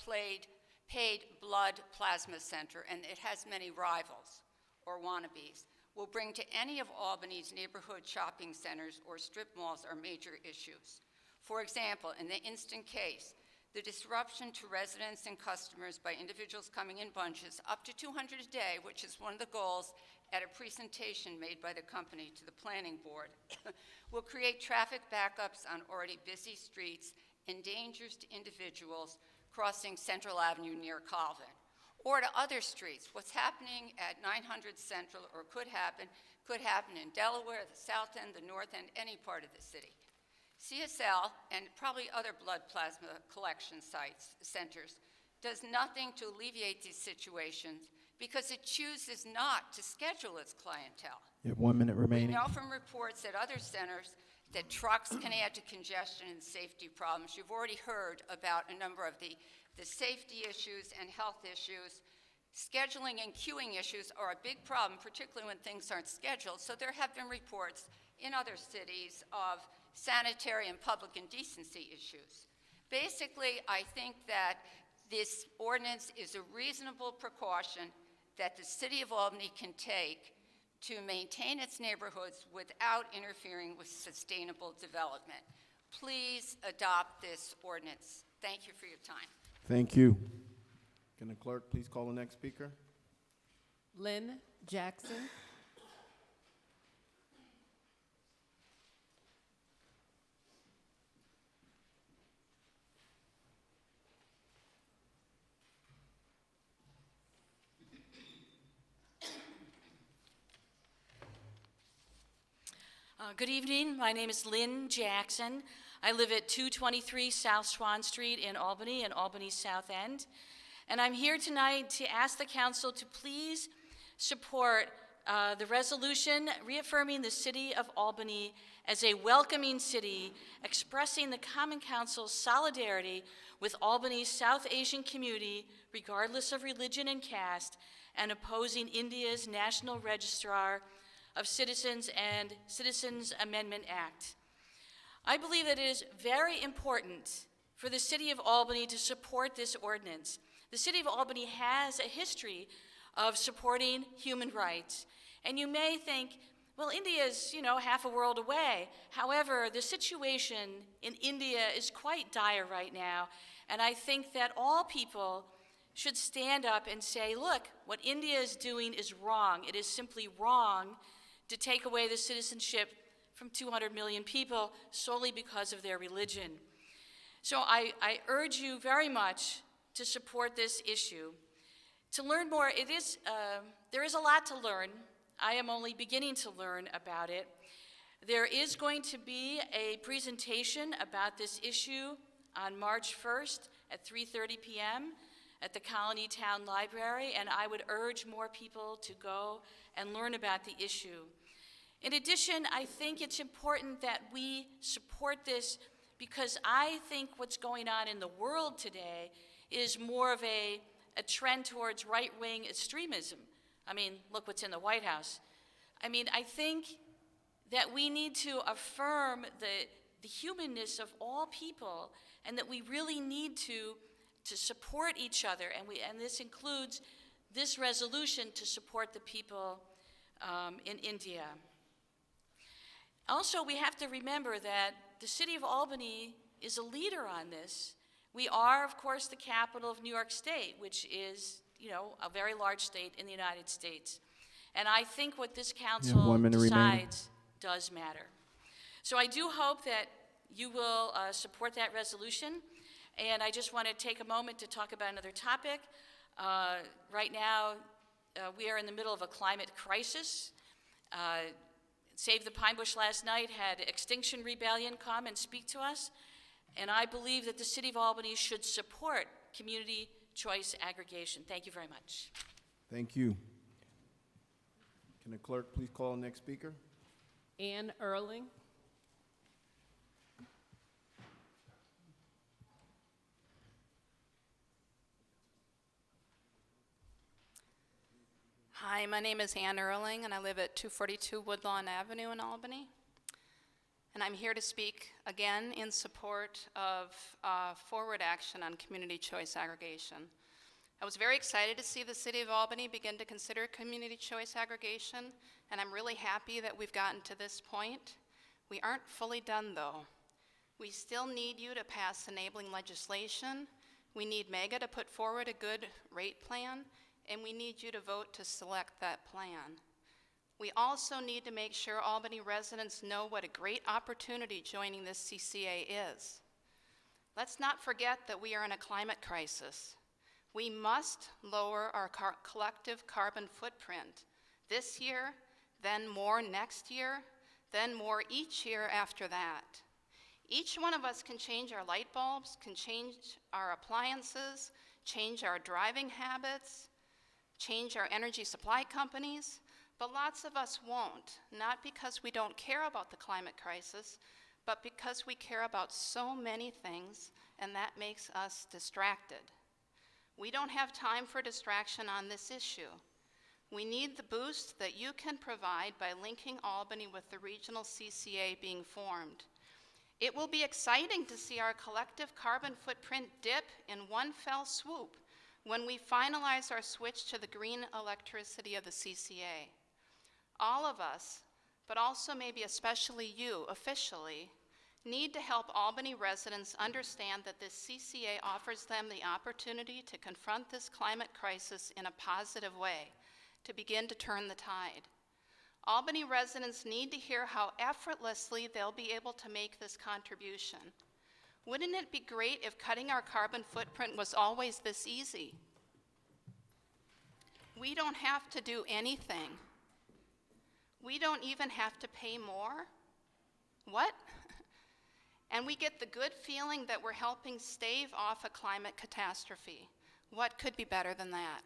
paid blood plasma center, and it has many rivals or wannabes, will bring to any of Albany's neighborhood shopping centers or strip malls are major issues. For example, in the instant case, the disruption to residents and customers by individuals coming in bunches, up to 200 a day, which is one of the goals at a presentation made by the company to the planning board, will create traffic backups on already busy streets and dangers to individuals crossing Central Avenue near Colvin, or to other streets. What's happening at 900 Central, or could happen in Delaware, the South End, the North End, any part of the city. CSL, and probably other blood plasma collection centers, does nothing to alleviate these situations because it chooses not to schedule its clientele. You have 1 minute remaining. We know from reports at other centers that trucks can add to congestion and safety problems. You've already heard about a number of the safety issues and health issues. Scheduling and queuing issues are a big problem, particularly when things aren't scheduled. So there have been reports in other cities of sanitary and public indecency issues. Basically, I think that this ordinance is a reasonable precaution that the City of Albany can take to maintain its neighborhoods without interfering with sustainable development. Please adopt this ordinance. Thank you for your time. Thank you. Can the clerk please call the next speaker? Lynn Jackson. Good evening. My name is Lynn Jackson. I live at 223 South Swan Street in Albany's South End. And I'm here tonight to ask the council to please support the resolution reaffirming the City of Albany as a welcoming city, expressing the Common Council's solidarity with Albany's South Asian community, regardless of religion and caste, and opposing India's National Registrar of Citizens and Citizens Amendment Act. I believe that it is very important for the City of Albany to support this ordinance. The City of Albany has a history of supporting human rights. And you may think, well, India is, half a world away. However, the situation in India is quite dire right now. And I think that all people should stand up and say, look, what India is doing is wrong. It is simply wrong to take away the citizenship from 200 million people solely because of their religion. So I urge you very much to support this issue. To learn more, there is a lot to learn. I am only beginning to learn about it. There is going to be a presentation about this issue on March 1st at 3:30 p.m. at the Colony Town Library, and I would urge more people to go and learn about the issue. In addition, I think it's important that we support this because I think what's going on in the world today is more of a trend towards right-wing extremism. I mean, look what's in the White House. I mean, I think that we need to affirm the humanness of all people, and that we really need to support each other, and this includes this resolution to support the people in India. Also, we have to remember that the city of Albany is a leader on this. We are, of course, the capital of New York State, which is, a very large state in the United States. And I think what this council 1 minute remaining. decides does matter. So I do hope that you will support that resolution. And I just want to take a moment to talk about another topic. Right now, we are in the middle of a climate crisis. Save the Pine Bush last night had Extinction Rebellion come and speak to us. And I believe that the city of Albany should support community choice aggregation. Thank you very much. Thank you. Can the clerk please call the next speaker? Ann Erling. Hi, my name is Ann Erling, and I live at 242 Woodlawn Avenue in Albany. And I'm here to speak again in support of forward action on community choice aggregation. I was very excited to see the City of Albany begin to consider community choice aggregation, and I'm really happy that we've gotten to this point. We aren't fully done, though. We still need you to pass enabling legislation. We need MEGA to put forward a good rate plan, and we need you to vote to select that plan. We also need to make sure Albany residents know what a great opportunity joining this CCA is. Let's not forget that we are in a climate crisis. We must lower our collective carbon footprint this year, then more next year, then more each year after that. Each one of us can change our light bulbs, can change our appliances, change our driving habits, change our energy supply companies, but lots of us won't, not because we don't care about the climate crisis, but because we care about so many things, and that makes us distracted. We don't have time for distraction on this issue. We need the boost that you can provide by linking Albany with the regional CCA being formed. It will be exciting to see our collective carbon footprint dip in one fell swoop when we finalize our switch to the green electricity of the CCA. All of us, but also maybe especially you officially, need to help Albany residents understand that this CCA offers them the opportunity to confront this climate crisis in a positive way, to begin to turn the tide. Albany residents need to hear how effortlessly they'll be able to make this contribution. Wouldn't it be great if cutting our carbon footprint was always this easy? We don't have to do anything. We don't even have to pay more. What? And we get the good feeling that we're helping stave off a climate catastrophe. What could be better than that?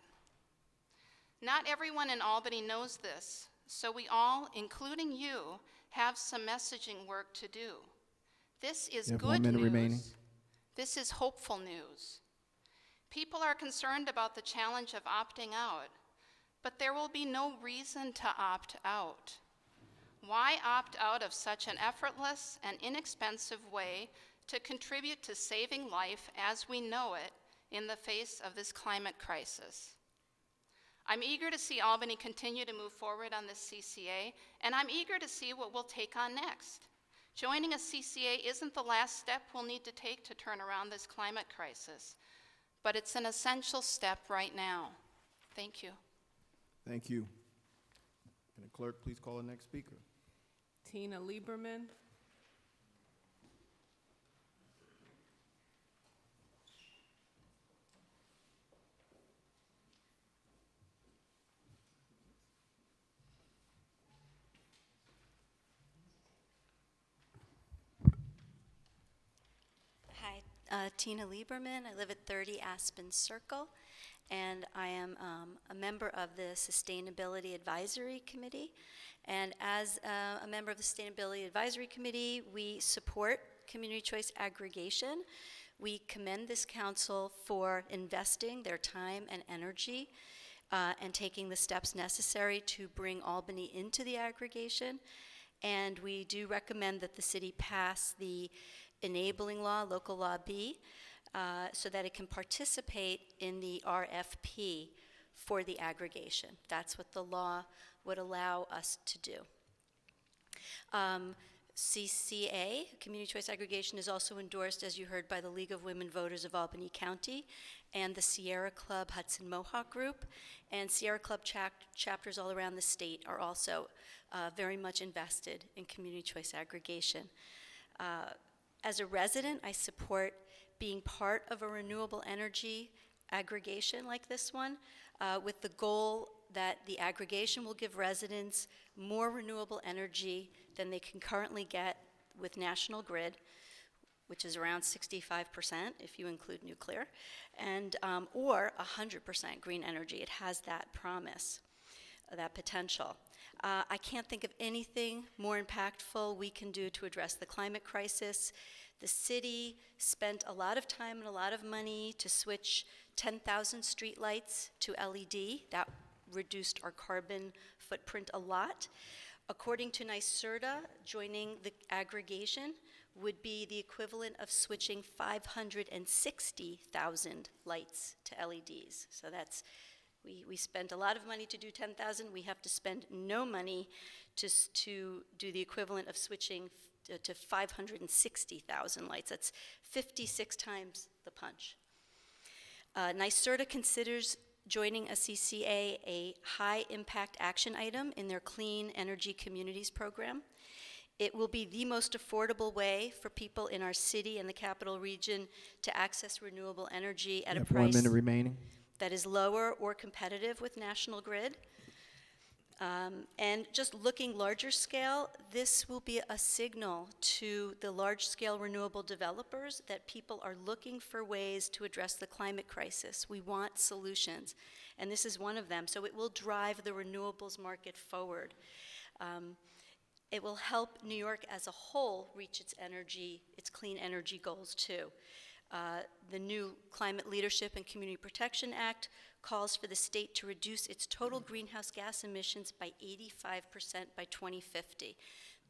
Not everyone in Albany knows this, so we all, including you, have some messaging work to do. This is You have good 1 minute news. remaining. This is hopeful news. People are concerned about the challenge of opting out, but there will be no reason to opt out. Why opt out of such an effortless and inexpensive way to contribute to saving life as we know it in the face of this climate crisis? I'm eager to see Albany continue to move forward on this CCA, and I'm eager to see what we'll take on next. Joining a CCA isn't the last step we'll need to take to turn around this climate crisis, but it's an essential step right now. Thank you. Thank you. Can the clerk please call the next speaker? Tina Lieberman. Hi, Tina Lieberman. I live at 30 Aspen Circle, and I am a member of the Sustainability Advisory Committee. And as a member of the Sustainability Advisory Committee, we support community choice aggregation. We commend this council for investing their time and energy and taking the steps necessary to bring Albany into the aggregation. And we do recommend that the city pass the enabling law, Local Law B, so that it can participate in the RFP for the aggregation. That's what the law would allow us to do. CCA, Community Choice Aggregation, is also endorsed, as you heard, by the League of Women Voters of Albany County and the Sierra Club Hudson Mohawk Group. And Sierra Club chapters all around the state are also very much invested in community choice aggregation. As a resident, I support being part of a renewable energy aggregation like this one, with the goal that the aggregation will give residents more renewable energy than they can currently get with National Grid, which is around 65% if you include nuclear, and or 100% green energy. It has that promise, that potential. I can't think of anything more impactful we can do to address the climate crisis. The city spent a lot of time and a lot of money to switch 10,000 streetlights to LED. That reduced our carbon footprint a lot. According to NYSERDA, joining the aggregation would be the equivalent of switching 560,000 lights to LEDs. So that's, we spent a lot of money to do 10,000. We have to spend no money to do the equivalent of switching to 560,000 lights. That's 56 times the punch. NYSERDA considers joining a CCA a high impact action item in their Clean Energy Communities program. It will be the most affordable way for people in our city and the capital region to access renewable energy at a price 1 minute remaining. that is lower or competitive with National Grid. And just looking larger scale, this will be a signal to the large scale renewable developers that people are looking for ways to address the climate crisis. We want solutions, and this is one of them. So it will drive the renewables market forward. It will help New York as a whole reach its clean energy goals too. The new Climate Leadership and Community Protection Act calls for the state to reduce its total greenhouse gas emissions by 85% by 2050.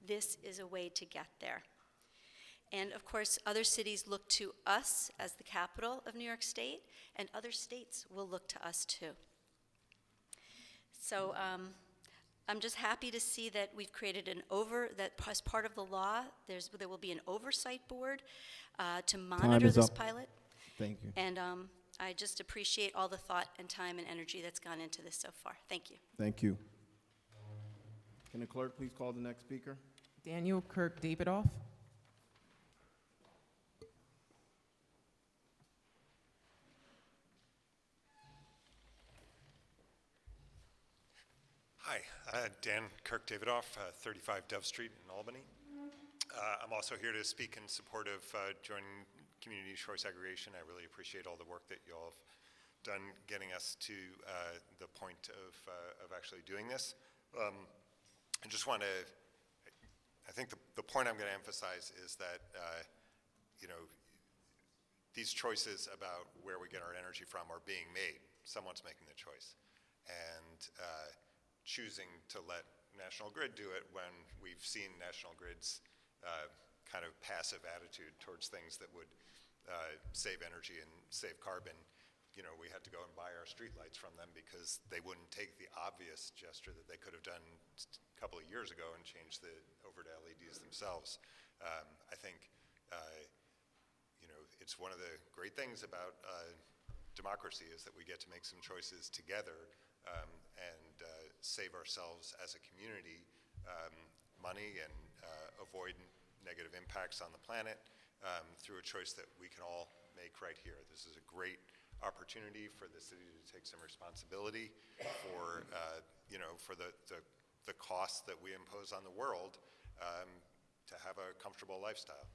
This is a way to get there. And of course, other cities look to us as the capital of New York State, and other states will look to us too. So I'm just happy to see that we've created that as part of the law, there will be an oversight board to monitor this pilot. Thank you. And I just appreciate all the thought and time and energy that's gone into this so far. Thank you. Thank you. Can the clerk please call the next speaker? Daniel Kirk Davidoff. Hi, Dan Kirk Davidoff, 35 Dove Street in Albany. I'm also here to speak in support of joining community choice aggregation. I really appreciate all the work that you all have done getting us to the point of actually doing this. I just want to, I think the point I'm going to emphasize is that, these choices about where we get our energy from are being made. Someone's making the choice. And choosing to let National Grid do it when we've seen National Grid's kind of passive attitude towards things that would save energy and save carbon. We had to go and buy our streetlights from them because they wouldn't take the obvious gesture that they could have done a couple of years ago and change over to LEDs themselves. I think, it's one of the great things about democracy is that we get to make some choices together and save ourselves as a community money and avoid negative impacts on the planet through a choice that we can all make right here. This is a great opportunity for the city to take some responsibility for, for the costs that we impose on the world to have a comfortable lifestyle.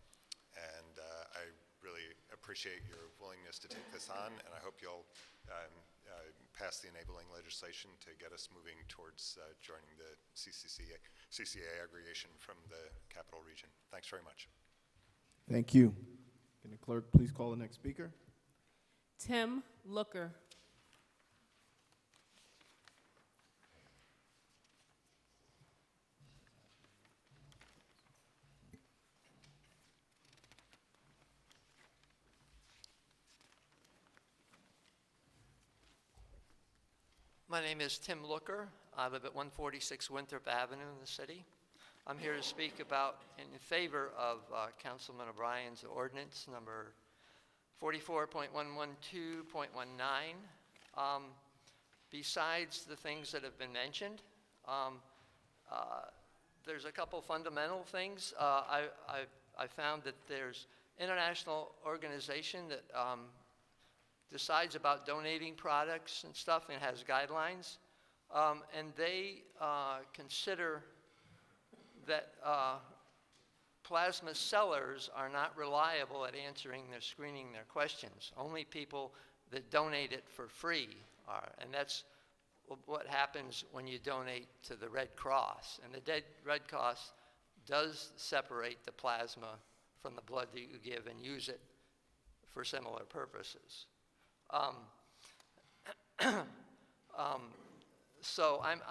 And I really appreciate your willingness to take this on, and I hope you'll pass the enabling legislation to get us moving towards joining the CCA aggregation from the capital region. Thanks very much. Thank you. Can the clerk please call the next speaker? Tim Looker. My name is Tim Looker. I live at 146 Winthrop Avenue in the city. I'm here to speak in favor of Councilman O'Brien's ordinance number 44.112.19. Besides the things that have been mentioned, there's a couple fundamental things. I found that there's international organization that decides about donating products and stuff and has guidelines, and they consider that plasma sellers are not reliable at screening their questions. Only people that donate it for free are, and that's what happens when you donate to the Red Cross. And the Red Cross does separate the plasma from the blood that you give and use it for similar purposes. So I'm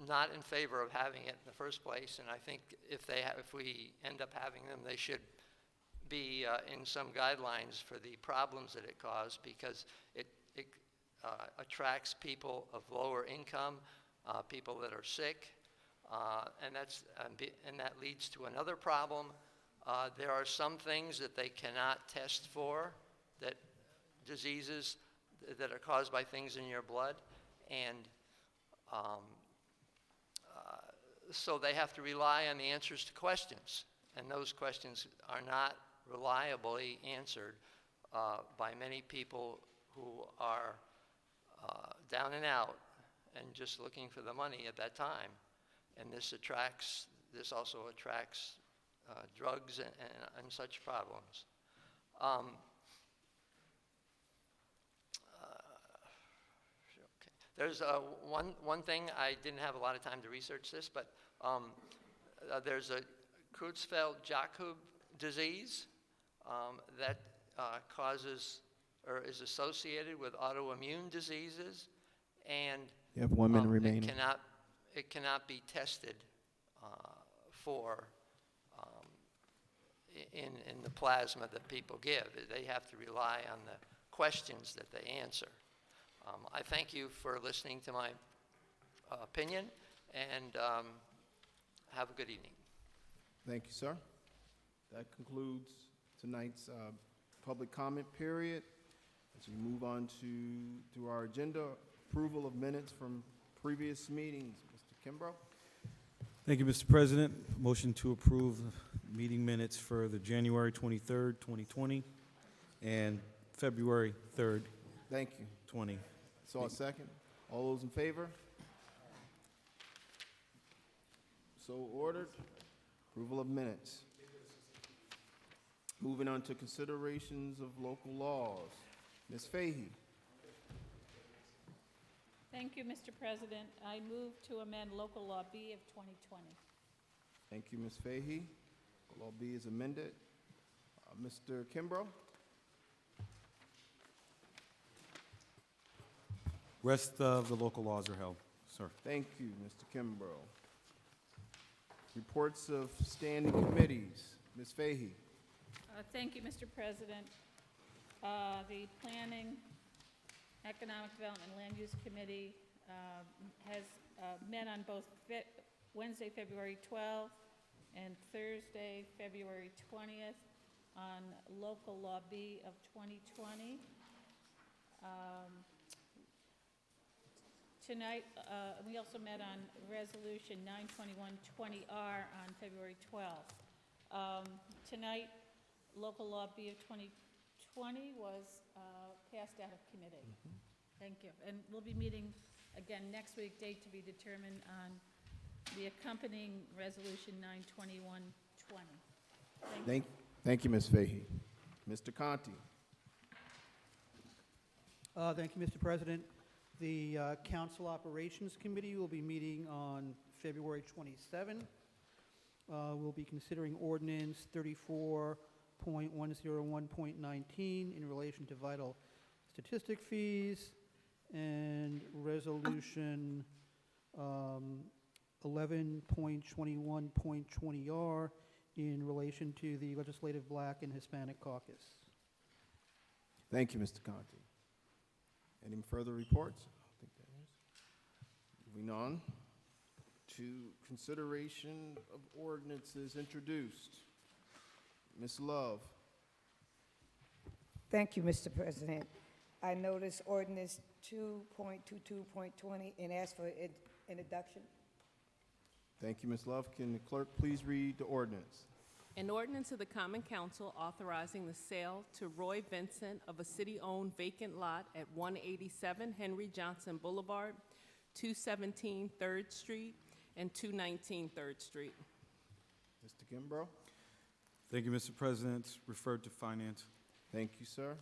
not in favor of having it in the first place, and I think if we end up having them, they should be in some guidelines for the problems that it causes, because it attracts people of lower income, people that are sick, and that leads to another problem. There are some things that they cannot test for, that diseases that are caused by things in your blood, and so they have to rely on the answers to questions, and those questions are not reliably answered by many people who are down and out and just looking for the money at that time. And this also attracts drugs and such problems. There's one thing, I didn't have a lot of time to research this, but there's a Creutzfeldt-Jakob disease that causes or is associated with autoimmune diseases, and You have 1 minute remaining. it cannot be tested for in the plasma that people give. They have to rely on the questions that they answer. I thank you for listening to my opinion, and have a good evening. Thank you, sir. That concludes tonight's public comment period. As we move on to our agenda, approval of minutes from previous meetings. Mr. Kimbrough. Thank you, Mr. President. Motion to approve meeting minutes for the January 23rd, 2020, and February 3rd, Thank you. 20. So a second. All those in favor? So ordered. Approval of minutes. Moving on to considerations of local laws. Ms. Fahey. Thank you, Mr. President. I move to amend Local Law B of 2020. Thank you, Ms. Fahey. Law B is amended. Mr. Kimbrough. Rest of the local laws are held, sir. Thank you, Mr. Kimbrough. Reports of standing committees. Ms. Fahey. Thank you, Mr. President. The Planning, Economic Development, and Land Use Committee has met on both Wednesday, February 12th and Thursday, February 20th on Local Law B of 2020. Tonight, we also met on Resolution 92120R on February 12th. Tonight, Local Law B of 2020 was passed out of committee. Thank you. And we'll be meeting again next week, date to be determined on the accompanying Resolution 92120. Thank you. Thank you, Ms. Fahey. Mr. Conti. Thank you, Mr. President. The Council Operations Committee will be meeting on February 27. We'll be considering Ordinance 34.101.19 in relation to vital statistic fees and Resolution 11.21.20R in relation to the Legislative Black and Hispanic Caucus. Thank you, Mr. Conti. Any further reports? I think that is. Moving on to consideration of ordinances introduced. Ms. Love. Thank you, Mr. President. I noticed ordinance 2.22.20 and ask for introduction. Thank you, Ms. Love. Can the clerk please read the ordinance? An ordinance of the Common Council authorizing the sale to Roy Vincent of a city-owned vacant lot at 187 Henry Johnson Boulevard, 217 3rd Street, and 219 3rd Street. Mr. Kimbrough. Thank you, Mr. President. Referred to Finance. Thank you, sir.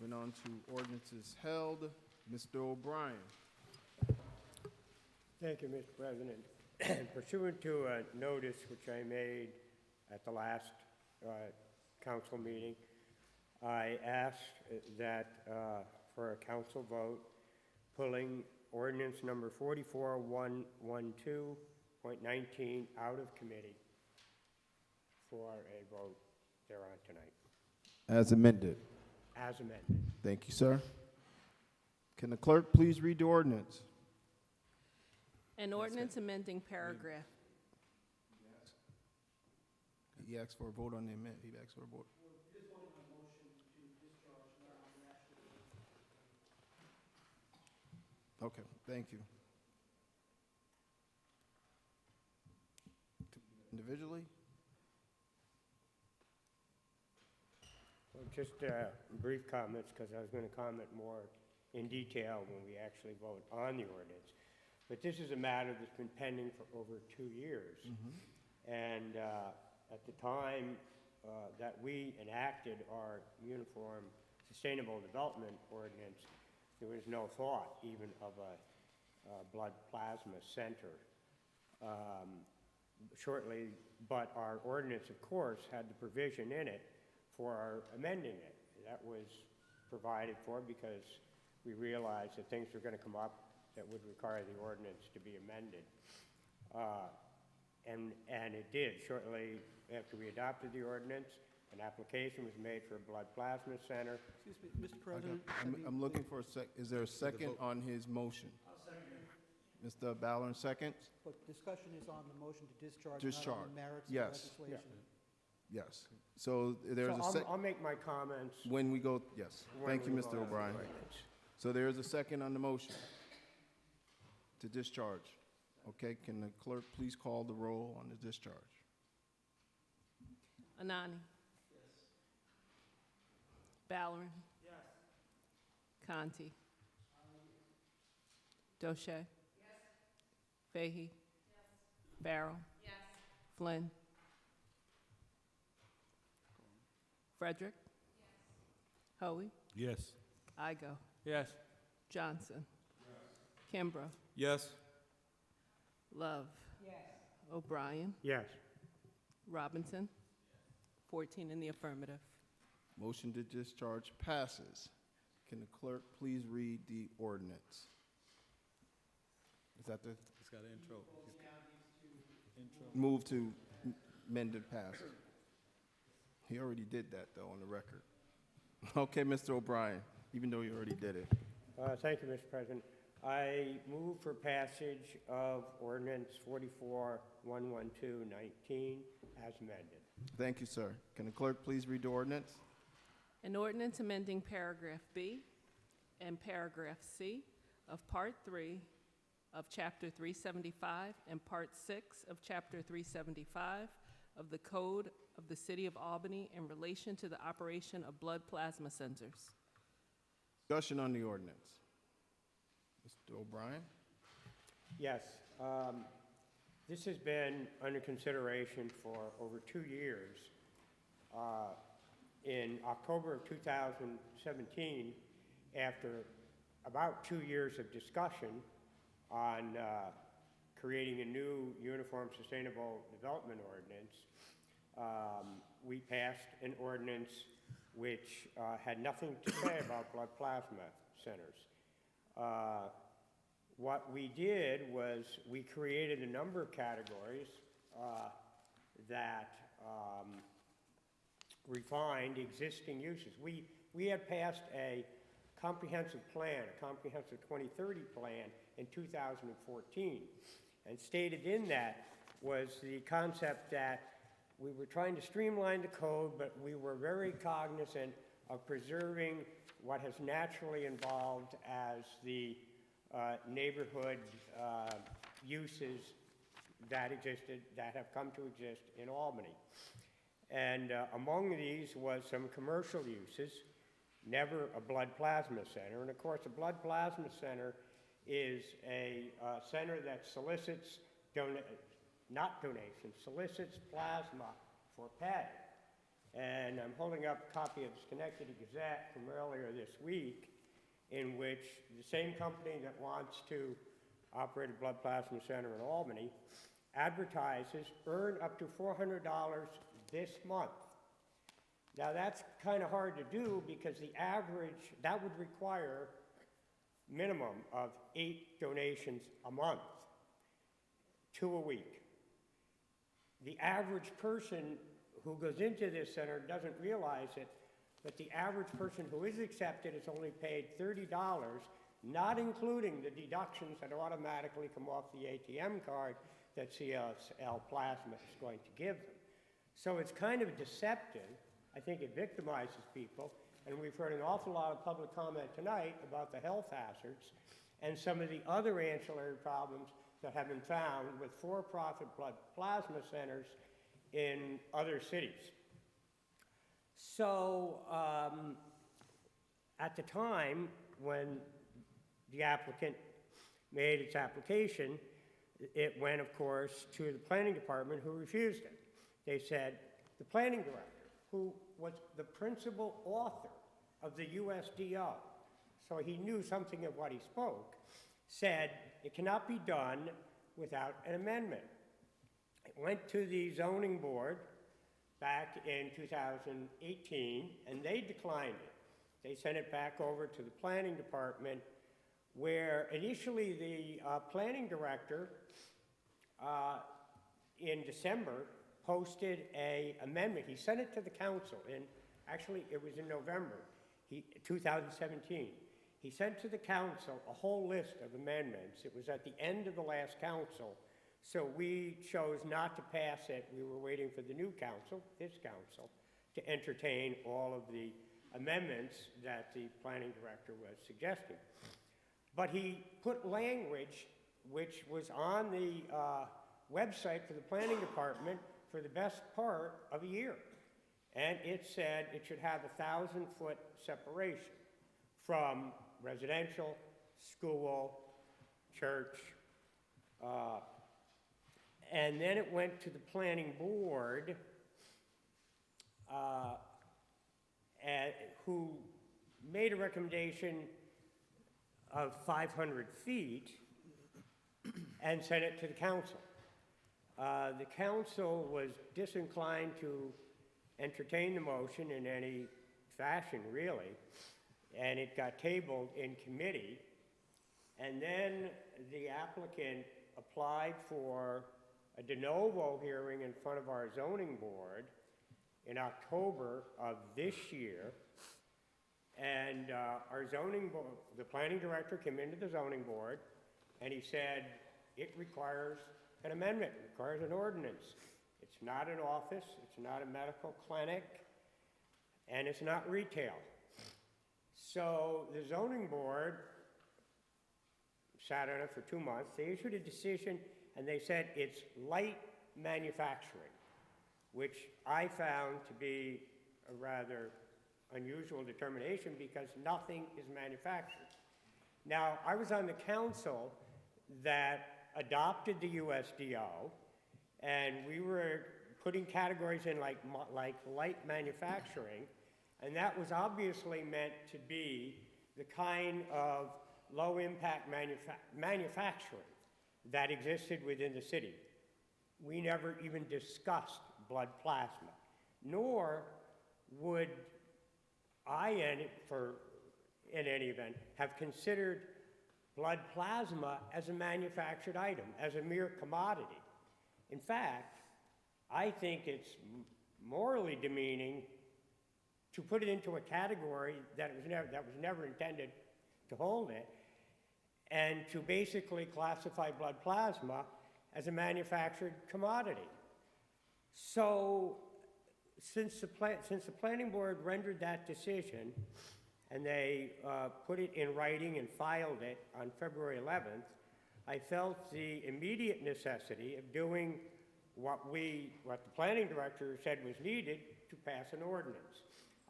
Moving on to ordinances held. Mr. O'Brien. Thank you, Mr. President. Pursuant to a notice which I made at the last council meeting, I asked that for a council vote, pulling ordinance number 44112.19 out of committee for a vote thereon tonight. As amended. As amended. Thank you, sir. Can the clerk please read the ordinance? An ordinance amending paragraph. He asked for a vote on the amendment. He asked for a vote. Okay, thank you. Individually? Well, just brief comments, because I was going to comment more in detail when we actually vote on the ordinance. But this is a matter that's been pending for over 2 years. And at the time that we enacted our Uniform Sustainable Development Ordinance, there was no thought even of a blood plasma center. But our ordinance, of course, had the provision in it for amending it. That was provided for because we realized that things were going to come up that would require the ordinance to be amended. And it did. Shortly after we adopted the ordinance, an application was made for a blood plasma center. Excuse me, Mr. President. I'm looking for a sec. Is there a second on his motion? I'll second. Mr. Ballard, seconds? But discussion is on the motion to discharge, Discharge. not on the merits Yes. of legislation. Yes. So there's So a sec. I'll make my comments. When we go, yes. when Thank you, we Mr. vote on the O'Brien. ordinance. So there is a second on the motion to discharge. Okay, can the clerk please call the roll on the discharge? Anani. Yes. Ballerin. Yes. Conti. Doche. Yes. Fahey. Yes. Barrow. Yes. Flynn. Frederick. Yes. Hoey. Yes. Igo. Yes. Johnson. Yes. Kimbrough. Yes. Love. Yes. O'Brien. Yes. Robinson. 14 in the affirmative. Motion to discharge passes. Can the clerk please read the ordinance? Is that the? It's got an intro. Move to amended pass. He already did that, though, on the record. Okay, Mr. O'Brien, even though you already did it. Thank you, Mr. President. I move for passage of ordinance 44-112-19 as amended. Thank you, sir. Can the clerk please read the ordinance? An ordinance amending paragraph B and paragraph C of Part 3 of Chapter 375 and Part 6 of Chapter 375 of the Code of the City of Albany in relation to the operation of blood plasma centers. Discussion on the ordinance. Mr. O'Brien? Yes. This has been under consideration for over 2 years, in October of 2017, after about 2 years of discussion on creating a new Uniform Sustainable Development Ordinance, we passed an ordinance which had nothing to say about blood plasma centers. What we did was we created a number of categories that refined existing uses. We had passed a comprehensive plan, a comprehensive 2030 plan in 2014, and stated in that was the concept that we were trying to streamline the code, but we were very cognizant of preserving what has naturally evolved as the neighborhood uses that existed, that have come to exist in Albany. And among these was some commercial uses, never a blood plasma center. And of course, a blood plasma center is a center that solicits, not donations, solicits plasma for pay. And I'm holding up a copy of the Schenectady Gazette from earlier this week, in which the same company that wants to operate a blood plasma center in Albany advertises earn up to $400 this month. Now that's kind of hard to do because the average, that would require minimum of 8 donations a month, 2 a week. The average person who goes into this center doesn't realize it, but the average person who is accepted is only paid $30, not including the deductions that automatically come off the ATM card that CSL Plasma is going to give them. So it's kind of deceptive. I think it victimizes people, and we've heard an awful lot of public comment tonight about the health hazards and some of the other ancillary problems that have been found with for-profit blood plasma centers in other cities. So at the time when the applicant made its application, it went, of course, to the planning department, who refused it. They said, the planning director, who was the principal author of the USDO, so he knew something of what he spoke, said it cannot be done without an amendment. It went to the zoning board back in 2018, and they declined it. They sent it back over to the planning department, where initially the planning director in December posted an amendment. He sent it to the council actually it was in November 2017. He sent to the council a whole list of amendments. It was at the end of the last council, so we chose not to pass it. We were waiting for the new council, this council, to entertain all of the amendments that the planning director was suggesting. But he put language which was on the website for the planning department for the best part of a year. And it said it should have 1,000-foot separation from residential, school, church, and then it went to the planning board, who made a recommendation of 500 feet and sent it to the council. The council was disinclined to entertain the motion in any fashion, really, and it got tabled in committee. And then the applicant applied for a de novo hearing in front of our zoning board in October of this year. And our zoning board, the planning director came into the zoning board and he said, it requires an amendment, it requires an ordinance. It's not an office, it's not a medical clinic, and it's not retail. So the zoning board sat on it for 2 months. They issued a decision and they said it's light manufacturing, which I found to be a rather unusual determination because nothing is manufactured. Now, I was on the council that adopted the USDO, and we were putting categories in like light manufacturing, and that was obviously meant to be the kind of low-impact manufacturing that existed within the city. We never even discussed blood plasma, nor would I, in any event, have considered blood plasma as a manufactured item, as a mere commodity. In fact, I think it's morally demeaning to put it into a category that was never intended to hold it, and to basically classify blood plasma as a manufactured commodity. So, since the planning board rendered that decision, and they put it in writing and filed it on February 11th, I felt the immediate necessity of doing what the planning director said was needed to pass an ordinance.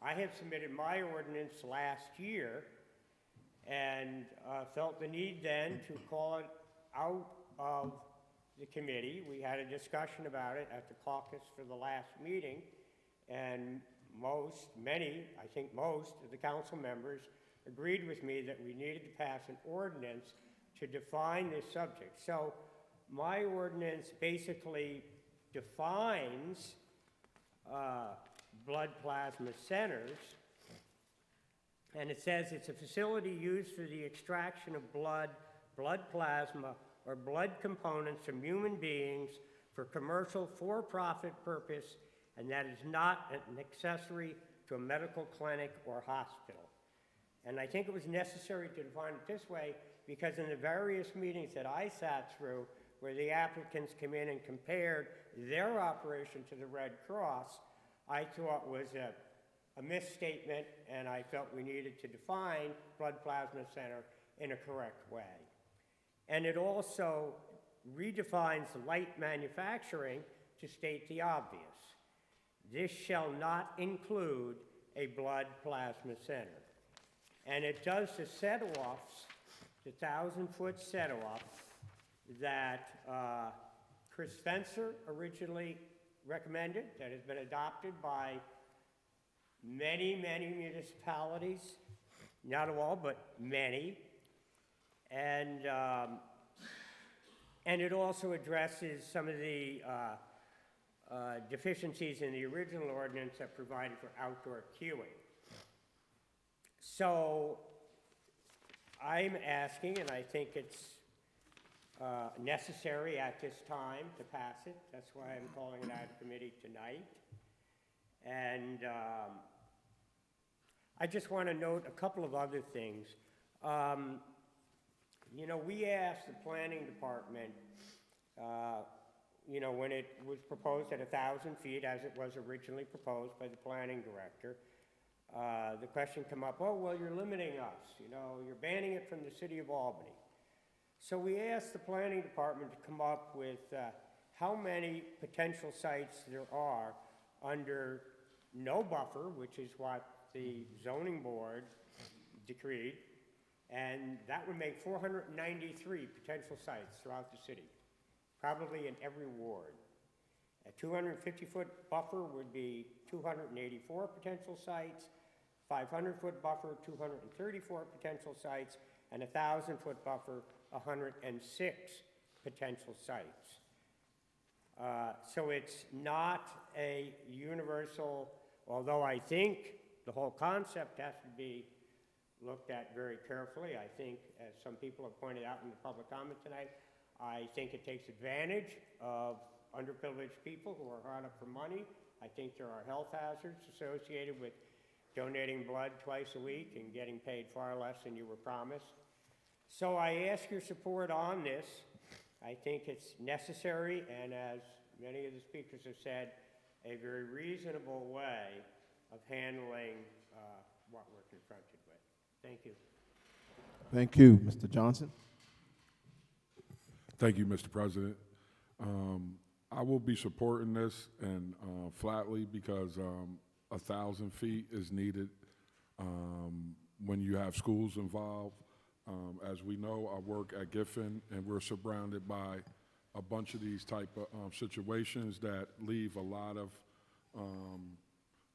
I had submitted my ordinance last year and felt the need then to call it out of the committee. We had a discussion about it at the caucus for the last meeting, and I think most of the council members agreed with me that we needed to pass an ordinance to define this subject. So my ordinance basically defines blood plasma centers, and it says it's a facility used for the extraction of blood plasma, or blood components from human beings for commercial for-profit purpose, and that is not an accessory to a medical clinic or hospital. And I think it was necessary to define it this way because in the various meetings that I sat through where the applicants came in and compared their operation to the Red Cross, I thought was a misstatement, and I felt we needed to define blood plasma center in a correct way. And it also redefines light manufacturing to state the obvious. This shall not include a blood plasma center. And it does the set-offs, the 1,000-foot set-off that Chris Spencer originally recommended, that has been adopted by many, many municipalities, not all, but many. And it also addresses some of the deficiencies in the original ordinance that provided for outdoor queuing. So I'm asking, and I think it's necessary at this time to pass it. That's why I'm calling it out of committee tonight. And I just want to note a couple of other things. You know, we asked the planning department, you know, when it was proposed at 1,000 feet, as it was originally proposed by the planning director, the question came up, oh, well, you're limiting us, you know, you're banning it from the city of Albany. So we asked the planning department to come up with how many potential sites there are under no buffer, which is what the zoning board decreed, and that would make 493 potential sites throughout the city, probably in every ward. A 250-foot buffer would be 284 potential sites, 500-foot buffer, 234 potential sites, and a 1,000-foot buffer, 106 potential sites. So it's not a universal, although I think the whole concept has to be looked at very carefully. I think, as some people have pointed out in the public comment tonight, I think it takes advantage of underprivileged people who are hard up for money. I think there are health hazards associated with donating blood twice a week and getting paid far less than you were promised. So I ask your support on this. I think it's necessary, and as many of the speakers have said, a very reasonable way of handling what we're confronted with. Thank you. Thank you. Mr. Johnson? Thank you, Mr. President. I will be supporting this and flatly because 1,000 feet is needed when you have schools involved. As we know, I work at Giffen, and we're surrounded by a bunch of these type of situations that leave a lot of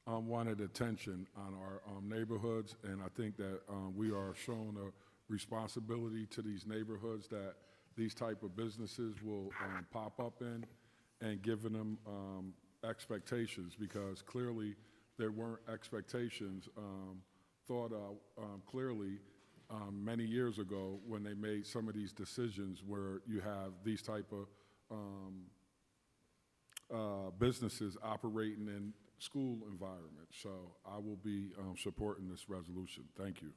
unwanted attention on our neighborhoods, and I think that we are showing a responsibility to these neighborhoods that these type of businesses will pop up in, and giving them expectations, because clearly there weren't expectations thought of clearly many years ago when they made some of these decisions where you have these type of businesses operating in school environments. So I will be supporting this resolution. Thank you.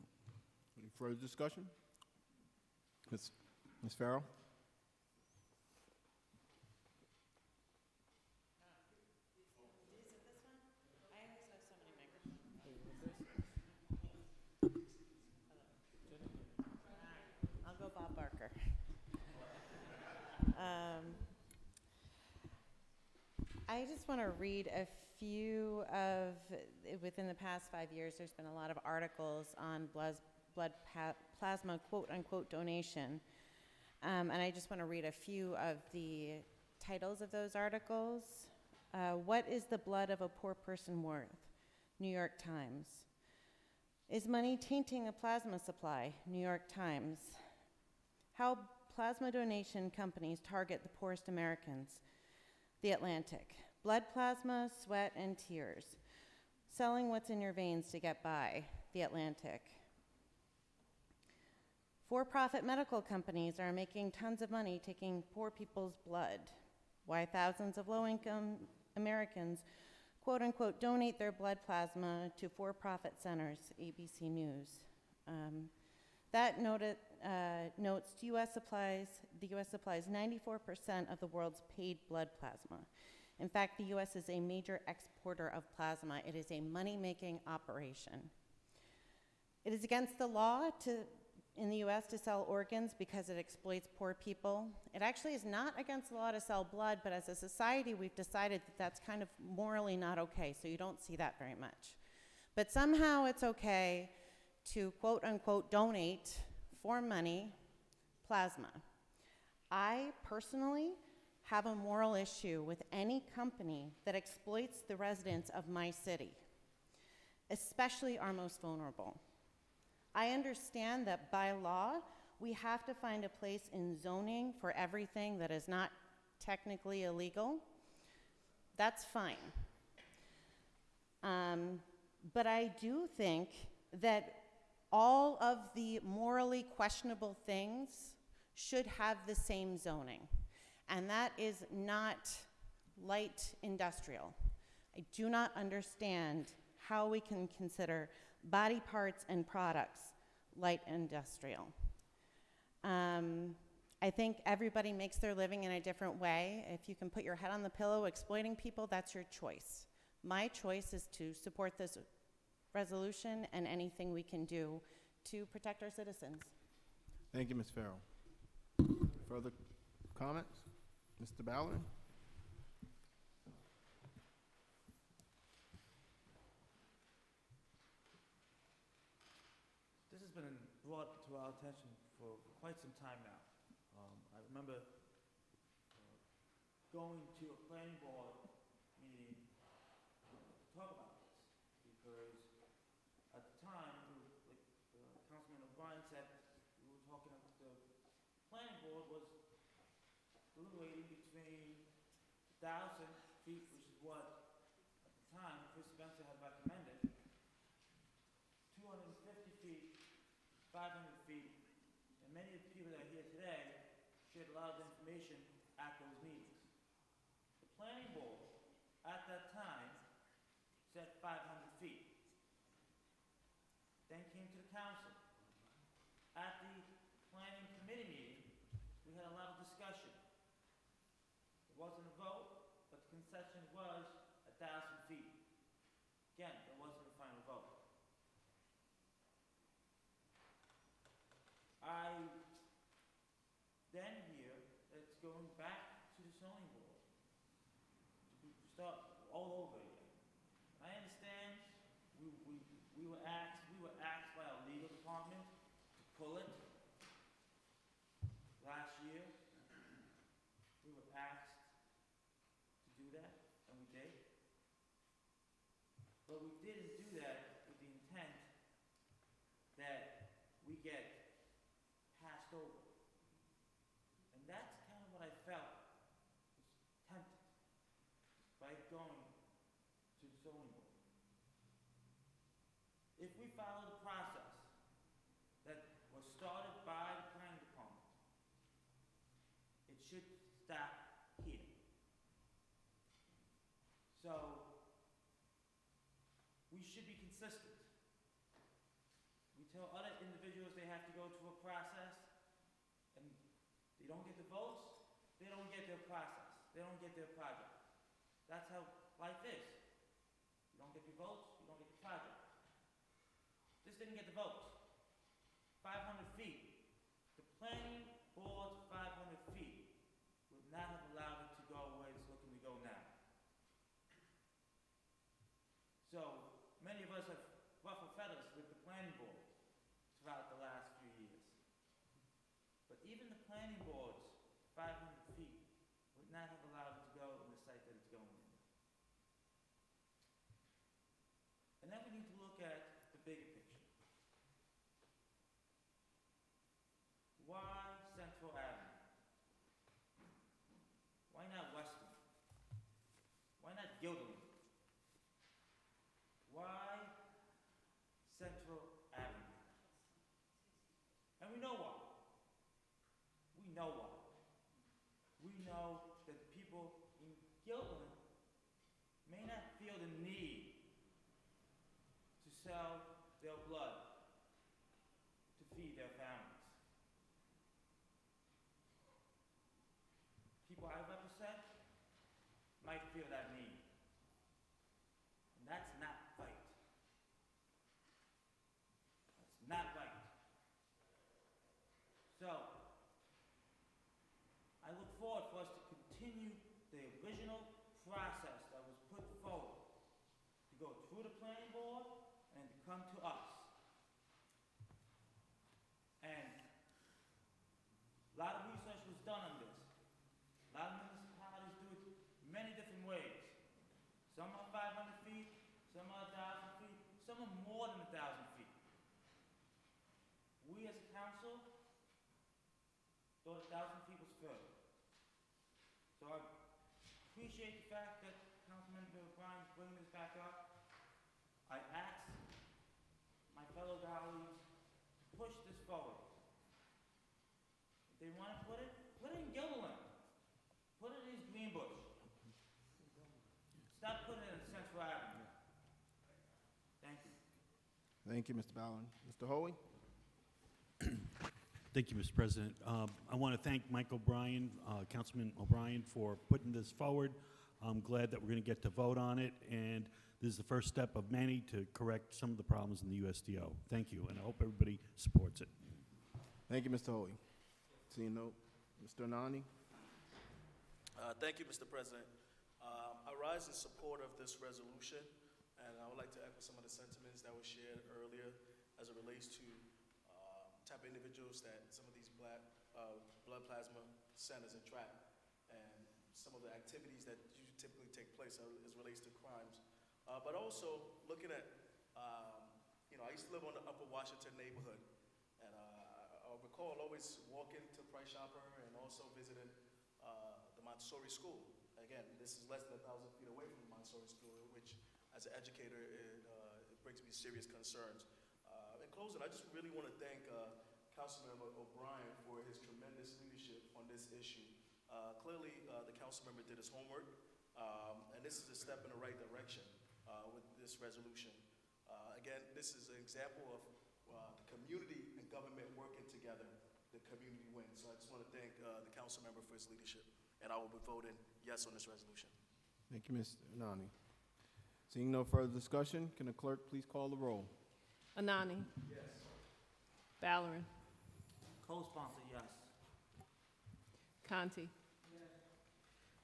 Any further discussion? Ms. Farrell? I'll go Bob Barker. I just want to read a few of, within the past 5 years, there's been a lot of articles on plasma quote-unquote donation. And I just want to read a few of the titles of those articles. What is the blood of a poor person worth? New York Times. Is money tainting the plasma supply? New York Times. How plasma donation companies target the poorest Americans? The Atlantic. Blood plasma, sweat, and tears. Selling what's in your veins to get by. The Atlantic. For-profit medical companies are making tons of money taking poor people's blood. Why thousands of low-income Americans, quote-unquote, donate their blood plasma to for-profit centers. ABC News. That notes the U.S. supplies 94% of the world's paid blood plasma. In fact, the U.S. is a major exporter of plasma. It is a money-making operation. It is against the law in the U.S. to sell organs because it exploits poor people. It actually is not against the law to sell blood, but as a society, we've decided that that's kind of morally not okay, so you don't see that very much. But somehow it's okay to quote-unquote donate for money plasma. I personally have a moral issue with any company that exploits the residents of my city, especially our most vulnerable. I understand that by law, we have to find a place in zoning for everything that is not technically illegal. That's fine. But I do think that all of the morally questionable things should have the same zoning. And that is not light industrial. I do not understand how we can consider body parts and products light industrial. I think everybody makes their living in a different way. If you can put your head on the pillow exploiting people, that's your choice. My choice is to support this resolution and anything we can do to protect our citizens. Thank you, Ms. Farrell. Further comments? Mr. Ballard? This has been brought to our attention for quite some time now. I remember going to a planning board meeting to talk about this, because at the time, like Councilman O'Brien said, we were talking about the planning board was deliberating between 1,000 feet, which is what at the time Chris Spencer had recommended, 250 feet, 500 feet, and many of the people that are here today shared a lot of information at those meetings. The planning board at that time said 500 feet. Then came to the council. At the planning committee meeting, we had a lot of discussion. It wasn't a vote, but the concession was 1,000 feet. Again, there wasn't a final vote. I then hear that it's going back to the zoning board to start all over again. I understand we were asked by our legal department to pull it last year. We were But we didn't do that with the intent that we get passed over. And that's kind of what I felt was tempted by going to the zoning board. If we follow the process that was started by the planning department, it should stop here. So, we should be consistent. We tell other individuals they have to go through a process, and they don't get the votes, they don't get their process, they don't get their project. That's how life is. You don't get your votes, you don't get your project. This didn't get the votes. 500 feet. The planning board's 500 feet would not have allowed it to go where it's looking to go now. So, many of us have ruffled feathers with the planning board throughout the last few years. But even the planning board's 500 feet would not have allowed it to go in the site that it's going in. And then we need to look at the bigger picture. Why Central Avenue? Why not Weston? Why not Gilderley? Why Central Avenue? And we know why. We know why. We know that the people in Gilderley may not feel the need to sell their blood to feed their families. People I represent might feel that need. And that's not right. That's not right. So, I look forward for us to continue the original process that was put forward, to go through the planning board and to come to us. And a lot of research was done on this. A lot of municipalities do it many different ways. Some are 500 feet, some are 1,000 feet, some are more than 1,000 feet. We as a council thought 1,000 feet was fair. So I appreciate the fact that Councilman O'Brien is bringing this back up. I ask my fellow colleagues to push this forward. If they want to put it in Gilderland. Put it in Greenbush. Stop putting it in Central Avenue. Thank you. Thank you, Mr. Ballard. Mr. Hoey? Thank you, Mr. President. I want to thank Mike O'Brien, Councilman O'Brien, for putting this forward. I'm glad that we're going to get to vote on it, and this is the first step of many to correct some of the problems in the USDO. Thank you, and I hope everybody supports it. Thank you, Mr. Hoey. Seeing no, Mr. Anani? Thank you, Mr. President. I rise in support of this resolution, and I would like to echo some of the sentiments that were shared earlier as it relates to type of individuals that some of these blood plasma centers attract, and some of the activities that usually typically take place as it relates to crimes. But also looking at, I used to live on the Upper Washington neighborhood, and I recall always walking to Price Chopper and also visiting the Montessori school. Again, this is less than 1,000 feet away from the Montessori school, which as an educator, it brings me serious concerns. In closing, I just really want to thank Councilmember O'Brien for his tremendous leadership on this issue. Clearly, the council member did his homework, and this is a step in the right direction with this resolution. Again, this is an example of the community and government working together. The community wins. So I just want to thank the council member for his leadership, and I will be voting yes on this resolution. Thank you, Mr. Anani. Seeing no further discussion, can the clerk please call the roll? Anani. Yes. Ballerin. Co-sponsor, yes. Conti. Yes.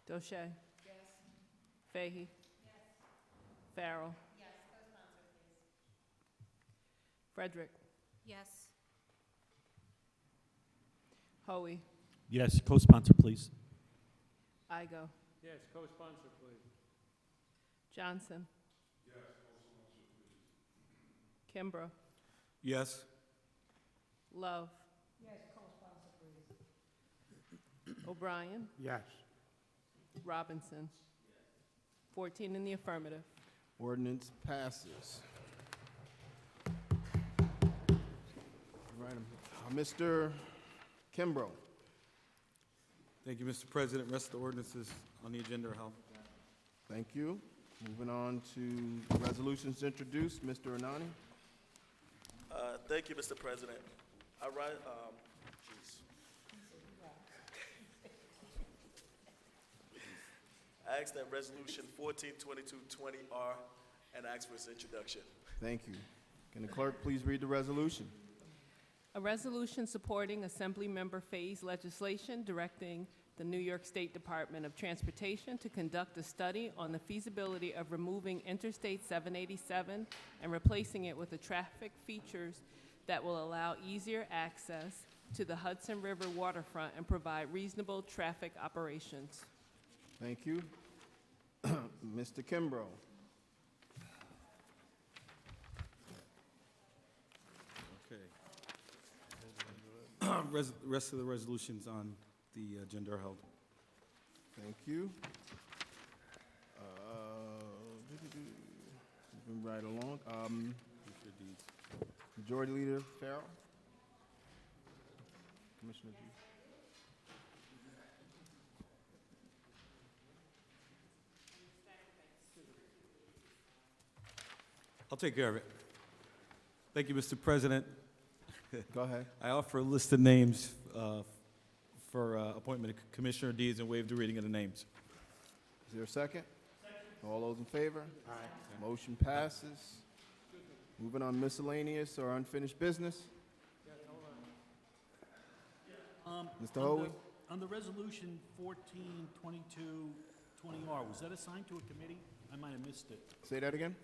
Doche. Yes. Fahy. Yes. Farrell. Yes, co-sponsor, please. Frederick. Yes. Hoey. Yes, co-sponsor, please. Igo. Yes, co-sponsor, please. Johnson. Yes, co-sponsor. Kimbrough. Yes. Love. Yes, co-sponsor, please. O'Brien. Yes. Robinson. 14 in the affirmative. Ordinance passes. Right, Mr. Kimbrough. Thank you, Mr. President. Rest of the ordinances on the agenda are held. Thank you. Moving on to resolutions introduced, Mr. Anani. Thank you, Mr. President. Jeez. I ask that resolution 142220R and ask for its introduction. Thank you. Can the clerk please read the resolution? A resolution supporting Assemblymember Faye's legislation directing the New York State Department of Transportation to conduct a study on the feasibility of removing Interstate 787 and replacing it with the traffic features that will allow easier access to the Hudson River waterfront and provide reasonable traffic operations. Thank you. Mr. Kimbrough. Okay. Rest of the resolutions on the agenda are held. Thank you. Moving right along. Majority Leader Farrell. Commissioner G. I'll take care of it. Thank you, Mr. President. Go ahead. I offer a list of names for appointment of Commissioner Deeds and waive the reading of the names. Is there a second? All those in favor? Aye. Motion passes. Moving on miscellaneous or unfinished business. Mr. Hoey? On the resolution 142220R, was that assigned to a committee? I might have missed it. Say that again?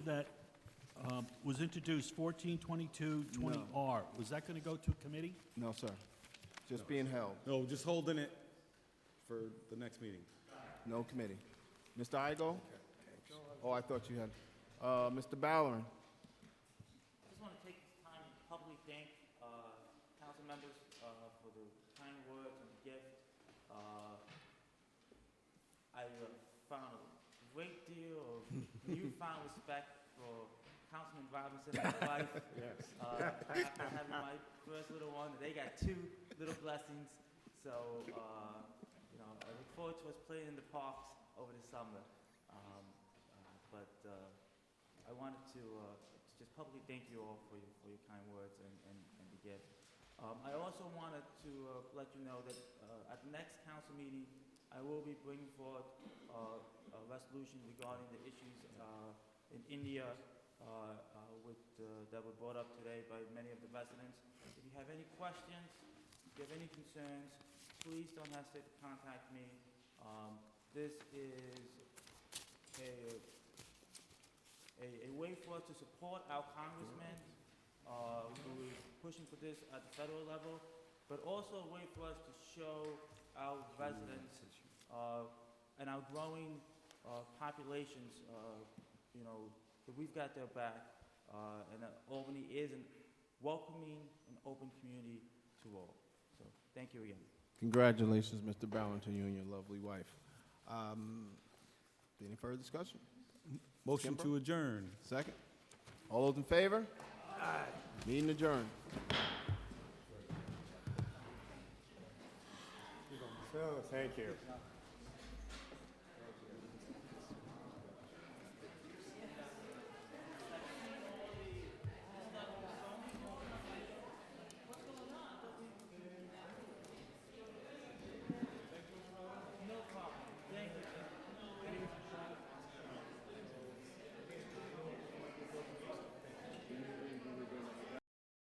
That was introduced, 142220R, was that going to go to a committee? No, sir. Just being held. No, just holding it for the next meeting. No committee. Mr. Igo? Oh, I thought you had. Mr. Ballerin? I just want to take this time to publicly thank council members for the kind words and the gift. I found a great deal of newfound respect for Councilman Robinson and his wife. Yes. After having my first little one, they got 2 little blessings. So, I look forward to us playing in the parks over the summer. I wanted to just publicly thank you all for your kind words and the gift. I also wanted to let you know that at the next council meeting, I will be bringing forth a resolution regarding the issues in India that were brought up today by many of the residents. If you have any questions, if you have any concerns, please don't hesitate to contact me. This is a way for us to support our congressman who is pushing for this at the federal level, but also a way for us to show our residents and our growing populations, that we've got their back, and that Albany is a welcoming and open community to all. So, thank you again. Congratulations, Mr. Ballerin, to you and your lovely wife. Any further discussion? Motion to adjourn. Second. All those in favor? Aye. Meeting adjourned. So, thank you.